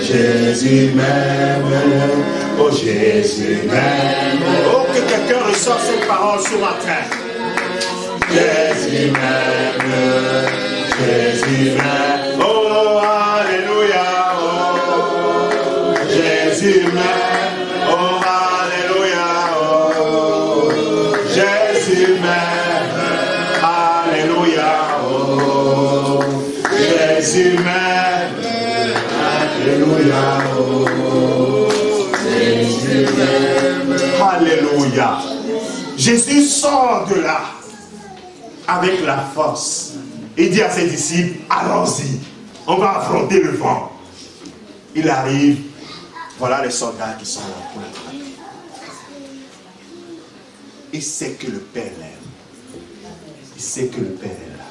Jésus m'aime. Oh Jésus m'aime. Oh, que quelqu'un reçoive cette parole ce matin. Jésus m'aime. Jésus m'aime. Oh, alléluia. Oh, Jésus m'aime. Oh, alléluia. Oh, Jésus m'aime. Alléluia. Alléluia. Jésus sort de là avec la force. Il dit à ses disciples, allons-y, on va affronter le vent. Il arrive, voilà les soldats qui sont là pour l'attraper. Il sait que le Père l'aime. Il sait que le Père est là.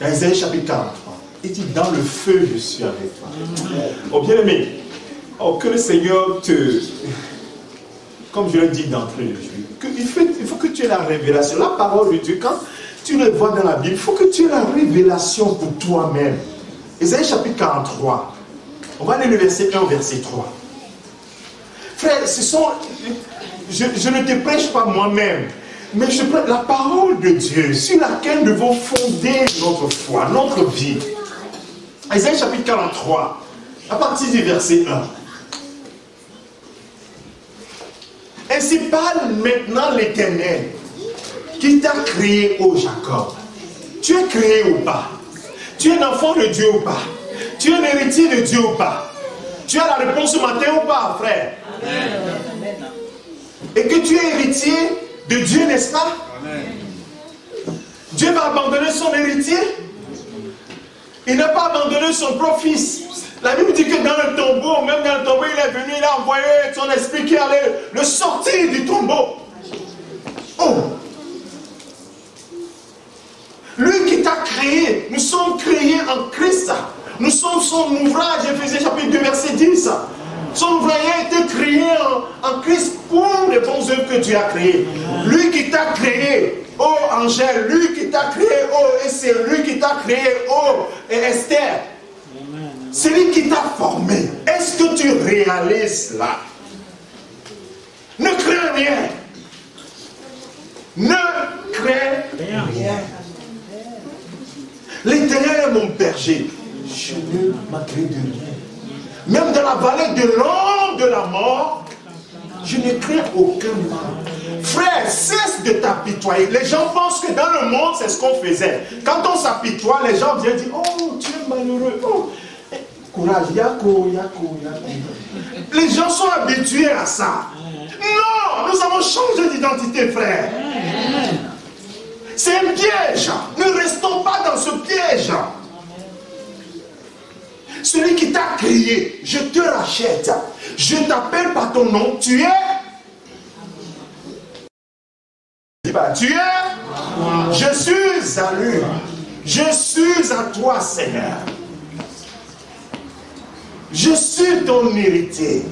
Dans Isaïe chapitre 43, il dit, dans le feu, je suis avec toi. Oh bien-aimé, oh, que le Seigneur te... Comme je l'ai dit d'entrée de jeu, il faut que tu aies la révélation. La parole de Dieu, quand tu le vois dans la Bible, il faut que tu aies la révélation pour toi-même. Isaïe chapitre 43. On va aller le verset 1 au verset 3. Frère, ce sont... Je ne te prêche pas moi-même, mais je prêche la parole de Dieu sur laquelle nous devons fonder notre foi, notre vie. Isaïe chapitre 43, à partir du verset 1. Ainsi parle maintenant l'Éternel qui t'a créé, ô Jacob. Tu es créé ou pas? Tu es un enfant de Dieu ou pas? Tu es un héritier de Dieu ou pas? Tu as la réponse ce matin ou pas, frère? Amen. Et que tu es héritier de Dieu, n'est-ce pas? Amen. Dieu va abandonner son héritier? Il n'a pas abandonné son propre fils. La Bible dit que dans le tombeau, même dans le tombeau, il est venu, il a envoyé son esprit qui allait le sortir du tombeau. Oh! Lui qui t'a créé, nous sommes créés en Christ. Nous sommes son ouvrage, Éphésiens chapitre 2, verset 10. Son ouvrage a été créé en Christ pour les bonnes œuvres que Dieu a créées. Lui qui t'a créé, oh Angèle, lui qui t'a créé, oh Esther, lui qui t'a créé, oh Esther. C'est lui qui t'a formé. Est-ce que tu réalises cela? Ne crains rien. Ne crains rien. L'Éternel est mon berger. Je ne m'inquiète de rien. Même dans la vallée de l'ombre de la mort, je ne crains aucun mal. Frère, cesse de t'apitoyer. Les gens pensent que dans le monde, c'est ce qu'on faisait. Quand on s'apitoie, les gens viennent dire, oh, tu es malheureux. Oh. Courage, yako. Les gens sont habitués à ça. Non, nous avons changé d'identité, frère. C'est un piège. Ne restons pas dans ce piège. Celui qui t'a créé, je te rachète. Je t'appelle par ton nom. Tu es. Tu es. Je suis à lui. Je suis à toi, Seigneur. Je suis ton héritier.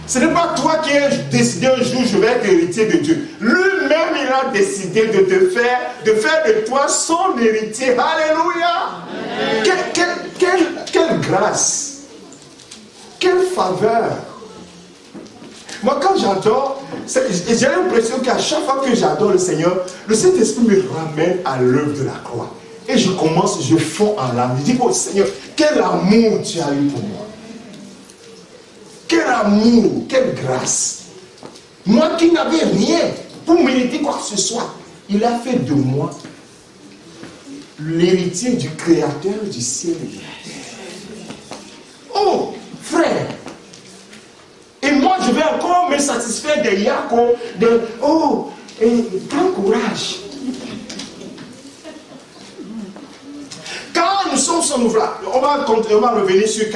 Ce n'est pas toi qui as décidé un jour je vais être héritier de Dieu. Lui-même, il a décidé de te faire, de toi son héritier. Alléluia. Quelle grâce. Quelle faveur. Moi, quand j'adore, j'ai l'impression qu'à chaque fois que j'adore le Seigneur, le Saint-Esprit me ramène à l'œuvre de la croix. Et je commence, je fonds en larmes. Je dis, oh Seigneur, quel amour tu as eu pour moi. Quel amour, quelle grâce. Moi qui n'avais rien pour mériter quoi que ce soit, il a fait de moi l'héritier du Créateur du ciel et de la terre. Oh, frère. Et moi, je vais encore me satisfaire des yako, de oh, prends courage. Quand nous sommes son ouvrage, on va revenir sur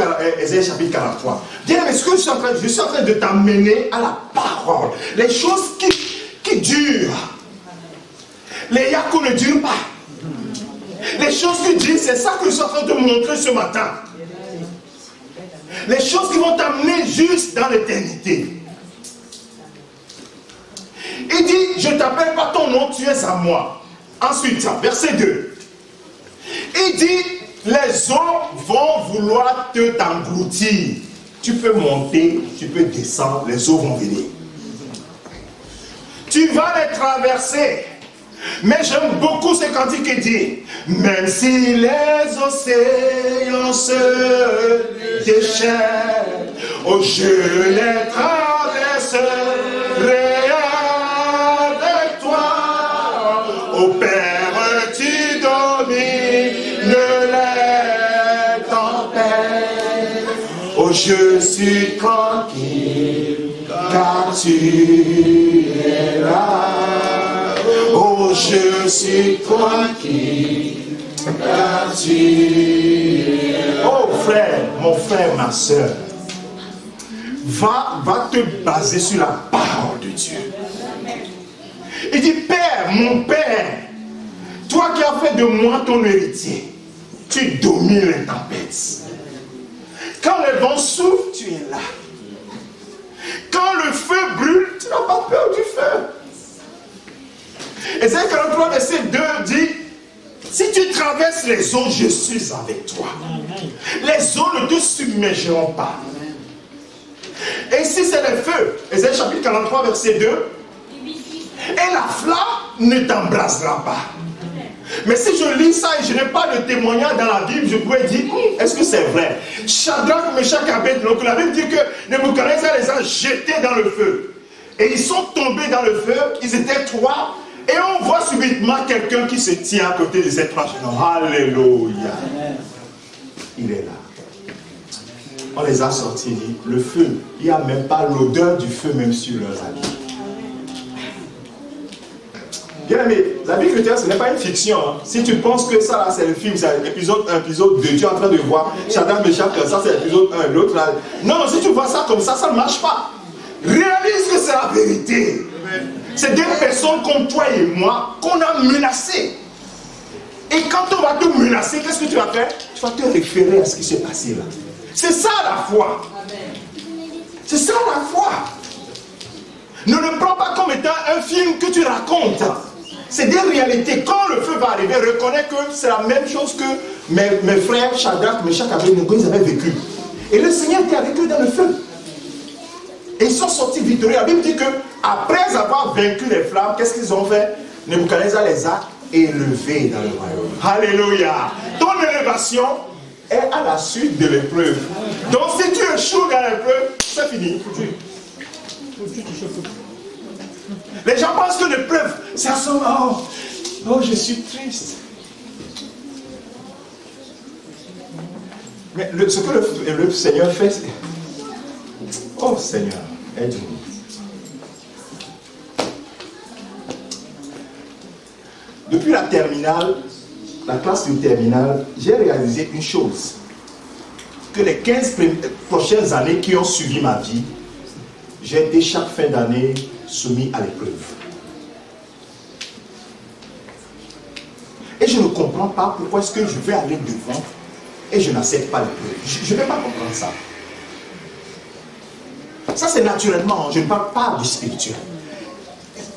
Ésaïe chapitre 43. Bien, mais ce que je suis en train de t'amener à la parole. Les choses qui durent. Les yako ne durent pas. Les choses qui durent, c'est ça que je suis en train de te montrer ce matin. Les choses qui vont t'amener juste dans l'éternité. Il dit, je t'appelle par ton nom, tu es à moi. Ensuite, verset 2. Il dit, les eaux vont vouloir t'engloutir. Tu peux monter, tu peux descendre, les eaux vont venir. Tu vas les traverser. Mais j'aime beaucoup ce cantique qui dit, même si les océans se déchaînent, oh je les traverserai avec toi. Ô Père, tu domines les je suis tranquille, car tu es là. Oh, je suis tranquille, car tu es là. Oh, frère, ma soeur, va te baser sur la parole de Dieu. Il dit, Père, mon Père, toi qui as fait de moi ton héritier, tu domines les tempêtes. Quand le vent souffle, tu es là. Quand le feu brûle, tu n'as pas peur du feu. Ésaïe 43, verset 2 dit, si tu traverses les eaux, je suis avec toi. Les eaux ne te submergeront pas. Et si c'est le feu, Ésaïe chapitre 43, verset 2, et la flamme ne t'embrasera pas. Mais si je lis ça et je n'ai pas de témoignage dans la Bible, je pourrais dire, est-ce que c'est vrai? Shadrach, Meshach et Abednego, la Bible dit que Nebuchadnezzar les a jetés dans le feu. Et ils sont tombés dans le feu, ils étaient 3, et on voit subitement quelqu'un qui se tient à côté de ces 3 géants. Alléluia. Il est là. On les a sortis, dit, le feu, il n'y a même pas l'odeur du feu même sur leurs habits. Bien aimé, la vie chrétienne, ce n'est pas une fiction. Hein. Si tu penses que ça, c'est le film, c'est l'épisode 1, épisode 2, tu es en train de voir Shadrach, Meshach, ça c'est l'épisode 1, l'autre là. Non, si tu vois ça comme ça ne marche pas. Réalise que c'est la vérité. C'est des personnes comme toi et moi qu'on a menacées. Et quand on va te menacer, qu'est-ce que tu vas faire? Tu vas te référer à ce qui s'est passé là. C'est ça la foi. C'est ça la foi. Ne le prends pas comme étant un film que tu racontes. C'est des réalités. Quand le feu va arriver, reconnais que c'est la même chose que mes frères Shadrach, Meshach et Abednego, ils avaient vécu. Et le Seigneur était avec eux dans le feu. Et ils sont sortis victorieux. La Bible dit que après avoir vaincu les flammes, qu'est-ce qu'ils ont fait? Nebuchadnezzar les a élevés dans le royaume. Alléluia. Ton élévation est à la suite de l'épreuve. Donc si tu échoues dans l'épreuve, c'est fini. Les gens pensent que l'épreuve, c'est à ce moment, oh, je suis triste. Mais ce que le Seigneur fait, c'est, oh Seigneur, aide-nous. Depuis la terminale, la classe de terminale, j'ai réalisé une chose. Que les 15 prochaines années qui ont suivi ma vie, j'ai été chaque fin d'année soumis à l'épreuve. Et je ne comprends pas pourquoi est-ce que je vais aller devant et je n'accepte pas l'épreuve. Je ne vais pas comprendre ça. Ça c'est naturellement, je ne parle pas du spirituel.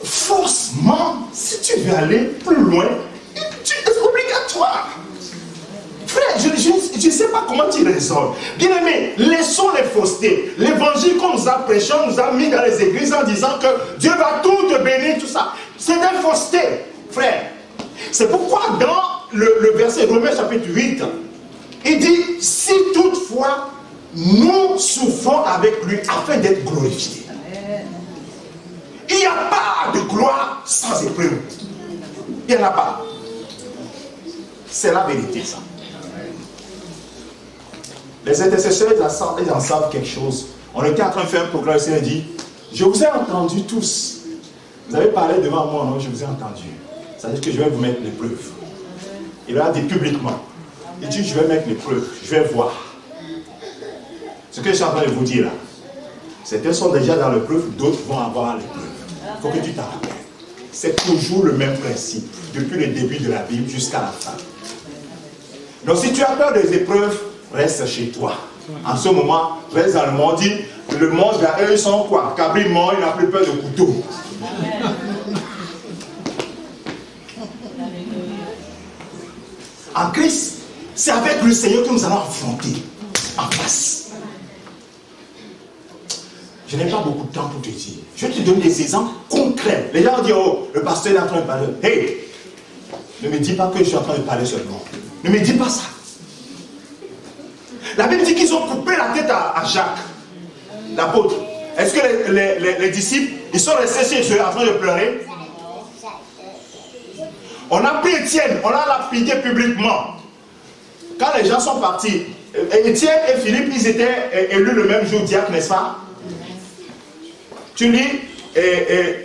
Forcément, si tu veux aller plus loin, c'est obligatoire. Frère, je ne sais pas comment tu raisonnes. Bien aimé, laissons les faussetés. L'évangile qu'on nous a prêché, on nous a mis dans les églises en disant que Dieu va tout te bénir, tout ça. C'est des faussetés, frère. C'est pourquoi dans le verset Romains chapitre 8, il dit, si toutefois nous souffrons avec lui afin d'être glorifiés. Il n'y a pas de gloire sans épreuve. Il n'y en a pas. C'est la vérité, ça. Les intercesseurs, ils en savent quelque chose. On était en train de faire un programme, le Seigneur dit, je vous ai entendus tous. Vous avez parlé devant moi, non? Je vous ai entendu. Ça veut dire que je vais vous mettre l'épreuve. Il a dit publiquement. Il dit, je vais mettre l'épreuve, je vais voir. Ce que je suis en train de vous dire là, certains sont déjà dans l'épreuve, d'autres vont avoir l'épreuve. Il faut que tu t'en rappelles. C'est toujours le même principe, depuis le début de la Bible jusqu'à la fin. Donc si tu as peur des épreuves, reste chez toi. En ce moment, reste dans le monde. Dit, le monde, eux, ils sont quoi? Cabri mort, il n'a plus peur de couteau. En Christ, c'est avec le Seigneur que nous allons affronter en face. Je n'ai pas beaucoup de temps pour te dire. Je te donne des exemples concrets. Les gens disent, oh, le pasteur est en train de parler. Hey, ne me dis pas que je suis en train de parler seulement. Ne me dis pas ça. La Bible dit qu'ils ont coupé la tête à Jacques, l'apôtre. Est-ce que les disciples, ils sont restés chez eux en train de pleurer? On a pris Étienne, on l'a lapidé publiquement. quand les gens sont partis, Étienne et Philippe, ils étaient élus le même jour diacre, n'est-ce pas? Tu lis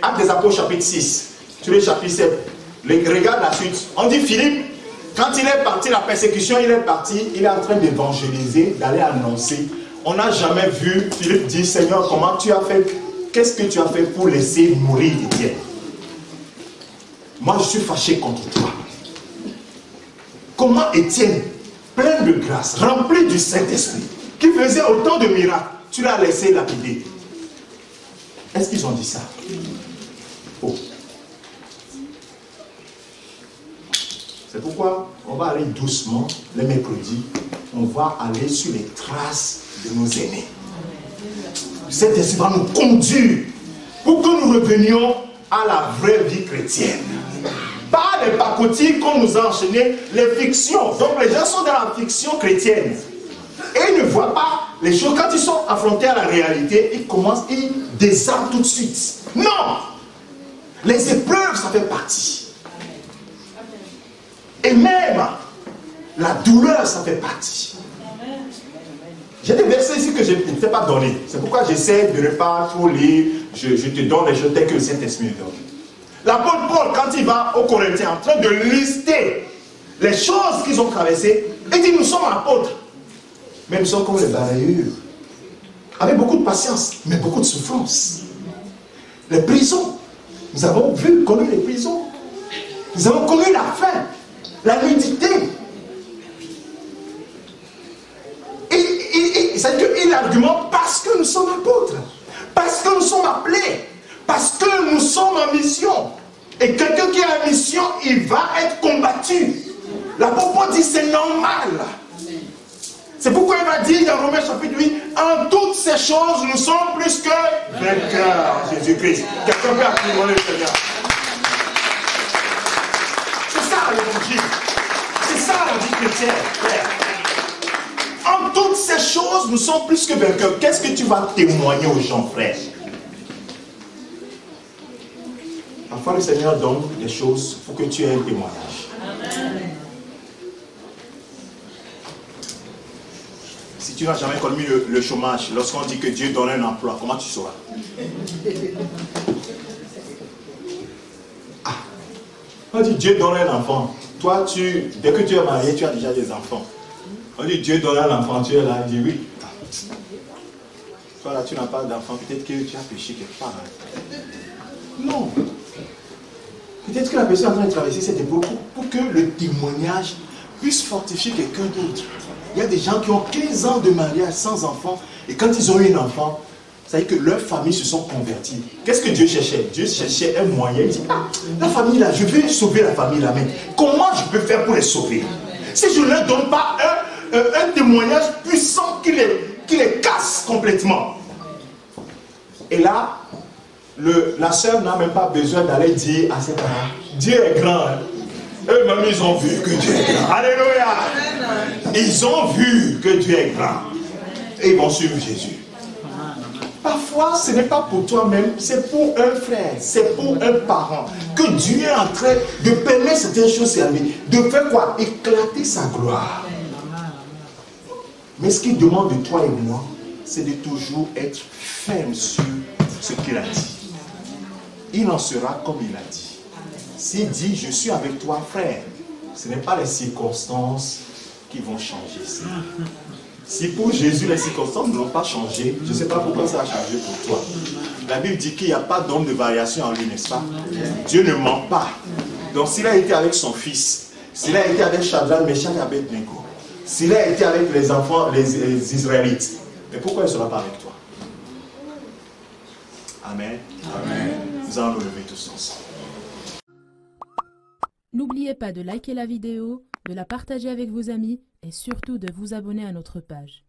Actes des Apôtres chapitre 6, tu lis chapitre 7, regarde la suite. On dit Philippe, quand il est parti, la persécution, il est parti, il est en train d'évangéliser, d'aller annoncer. On n'a jamais vu Philippe dire, Seigneur, comment tu as fait, qu'est-ce que tu as fait pour laisser mourir Étienne? Moi, je suis fâché contre toi. Comment Étienne, plein de grâce, rempli du Saint-Esprit, qui faisait autant de miracles, tu l'as laissé lapider? Est-ce qu'ils ont dit ça? Oh. C'est pourquoi on va aller doucement, les mercredis, on va aller sur les traces de nos aînés. Cet esprit va nous conduire pour que nous revenions à la vraie vie chrétienne. Pas les pacotilles qu'on nous a enchaînés, les fictions. Donc les gens sont dans la fiction chrétienne. Et ils ne voient pas les choses. Quand ils sont affrontés à la réalité, ils désarment tout de suite. Non! Les épreuves, ça fait partie. Et même la douleur, ça fait partie. J'ai des versets ici que je ne t'ai pas donné. C'est pourquoi j'essaie de ne pas trop lire. Je te donne les choses telles que le Saint-Esprit me donne. L'apôtre Paul, quand il va aux Corinthiens, en train de lister les choses qu'ils ont traversées, il dit, nous sommes apôtres. Mais nous sommes comme les balayures. Avec beaucoup de patience, mais beaucoup de souffrance. Les prisons. Nous avons connu les prisons. Nous avons connu la faim, la nudité. C'est-à-dire qu'il argumente parce que nous sommes apôtres. Parce que nous sommes appelés. Parce que nous sommes en mission. Et quelqu'un qui est en mission, il va être combattu. L'apôtre Paul dit c'est normal. C'est pourquoi il va dire dans Romains chapitre 8, en toutes ces choses, nous sommes plus que vainqueurs en Jésus-Christ. Quelqu'un peut apprivoiser le Seigneur. C'est ça l'évangile. C'est ça la vie chrétienne, frère. En toutes ces choses, nous sommes plus que vainqueurs. Qu'est-ce que tu vas témoigner aux gens, frère? Parfois, le Seigneur donne des choses pour que tu aies un témoignage. Amen. Si tu n'as jamais connu le chômage, lorsqu'on dit que Dieu donne un emploi, comment tu sauras? Ah, on dit Dieu donne un enfant. Toi, dès que tu es marié, tu as déjà des enfants. On dit Dieu donne un enfant, tu es là, il dit oui. Toi là, tu n'as pas d'enfant, peut-être que tu as péché quelque part. Hein. Non. Peut-être que la personne est en train de traverser cette époque pour que le témoignage puisse fortifier quelqu'un d'autre. Il y a des gens qui ont 15 ans de mariage sans enfant, et quand ils ont eu un enfant, ça veut dire que leurs familles se sont converties. Qu'est-ce que Dieu cherchait? Dieu cherchait un moyen. Il dit, ah, la famille là, je vais sauver la famille là, mais comment je peux faire pour les sauver? Si je ne leur donne pas un témoignage puissant qui les casse complètement. Et là, la sœur n'a même pas besoin d'aller dire à ses parents, Dieu est grand. Hein? Eux-mêmes, ils ont vu que Dieu est grand. Alléluia. Ils ont vu que Dieu est grand. Et ils vont suivre Jésus. Parfois, ce n'est pas pour toi-même, c'est pour un frère, c'est pour un parent. Que Dieu est en train de permettre certaines choses à lui. De faire quoi? Éclater sa gloire. Mais ce qu'il demande de toi et moi, c'est de toujours être ferme sur ce qu'il a dit. Il en sera comme il a dit. S'il dit, je suis avec toi, frère, ce n'est pas les circonstances qui vont changer ça. Si pour Jésus, les circonstances n'ont pas changé, je ne sais pas pourquoi ça a changé pour toi. La Bible dit qu'il n'y a pas d'homme de variation en lui, n'est-ce pas? Dieu ne ment pas. Donc s'il a été avec son fils, s'il a été avec Shadrach, Meshach et Abednego, s'il a été avec les enfants, les Israélites, mais pourquoi il ne sera pas avec toi? Amen. Amen. Nous allons nous lever tous ensemble. N'oubliez pas de liker la vidéo, de la partager avec vos amis et surtout de vous abonner à notre page.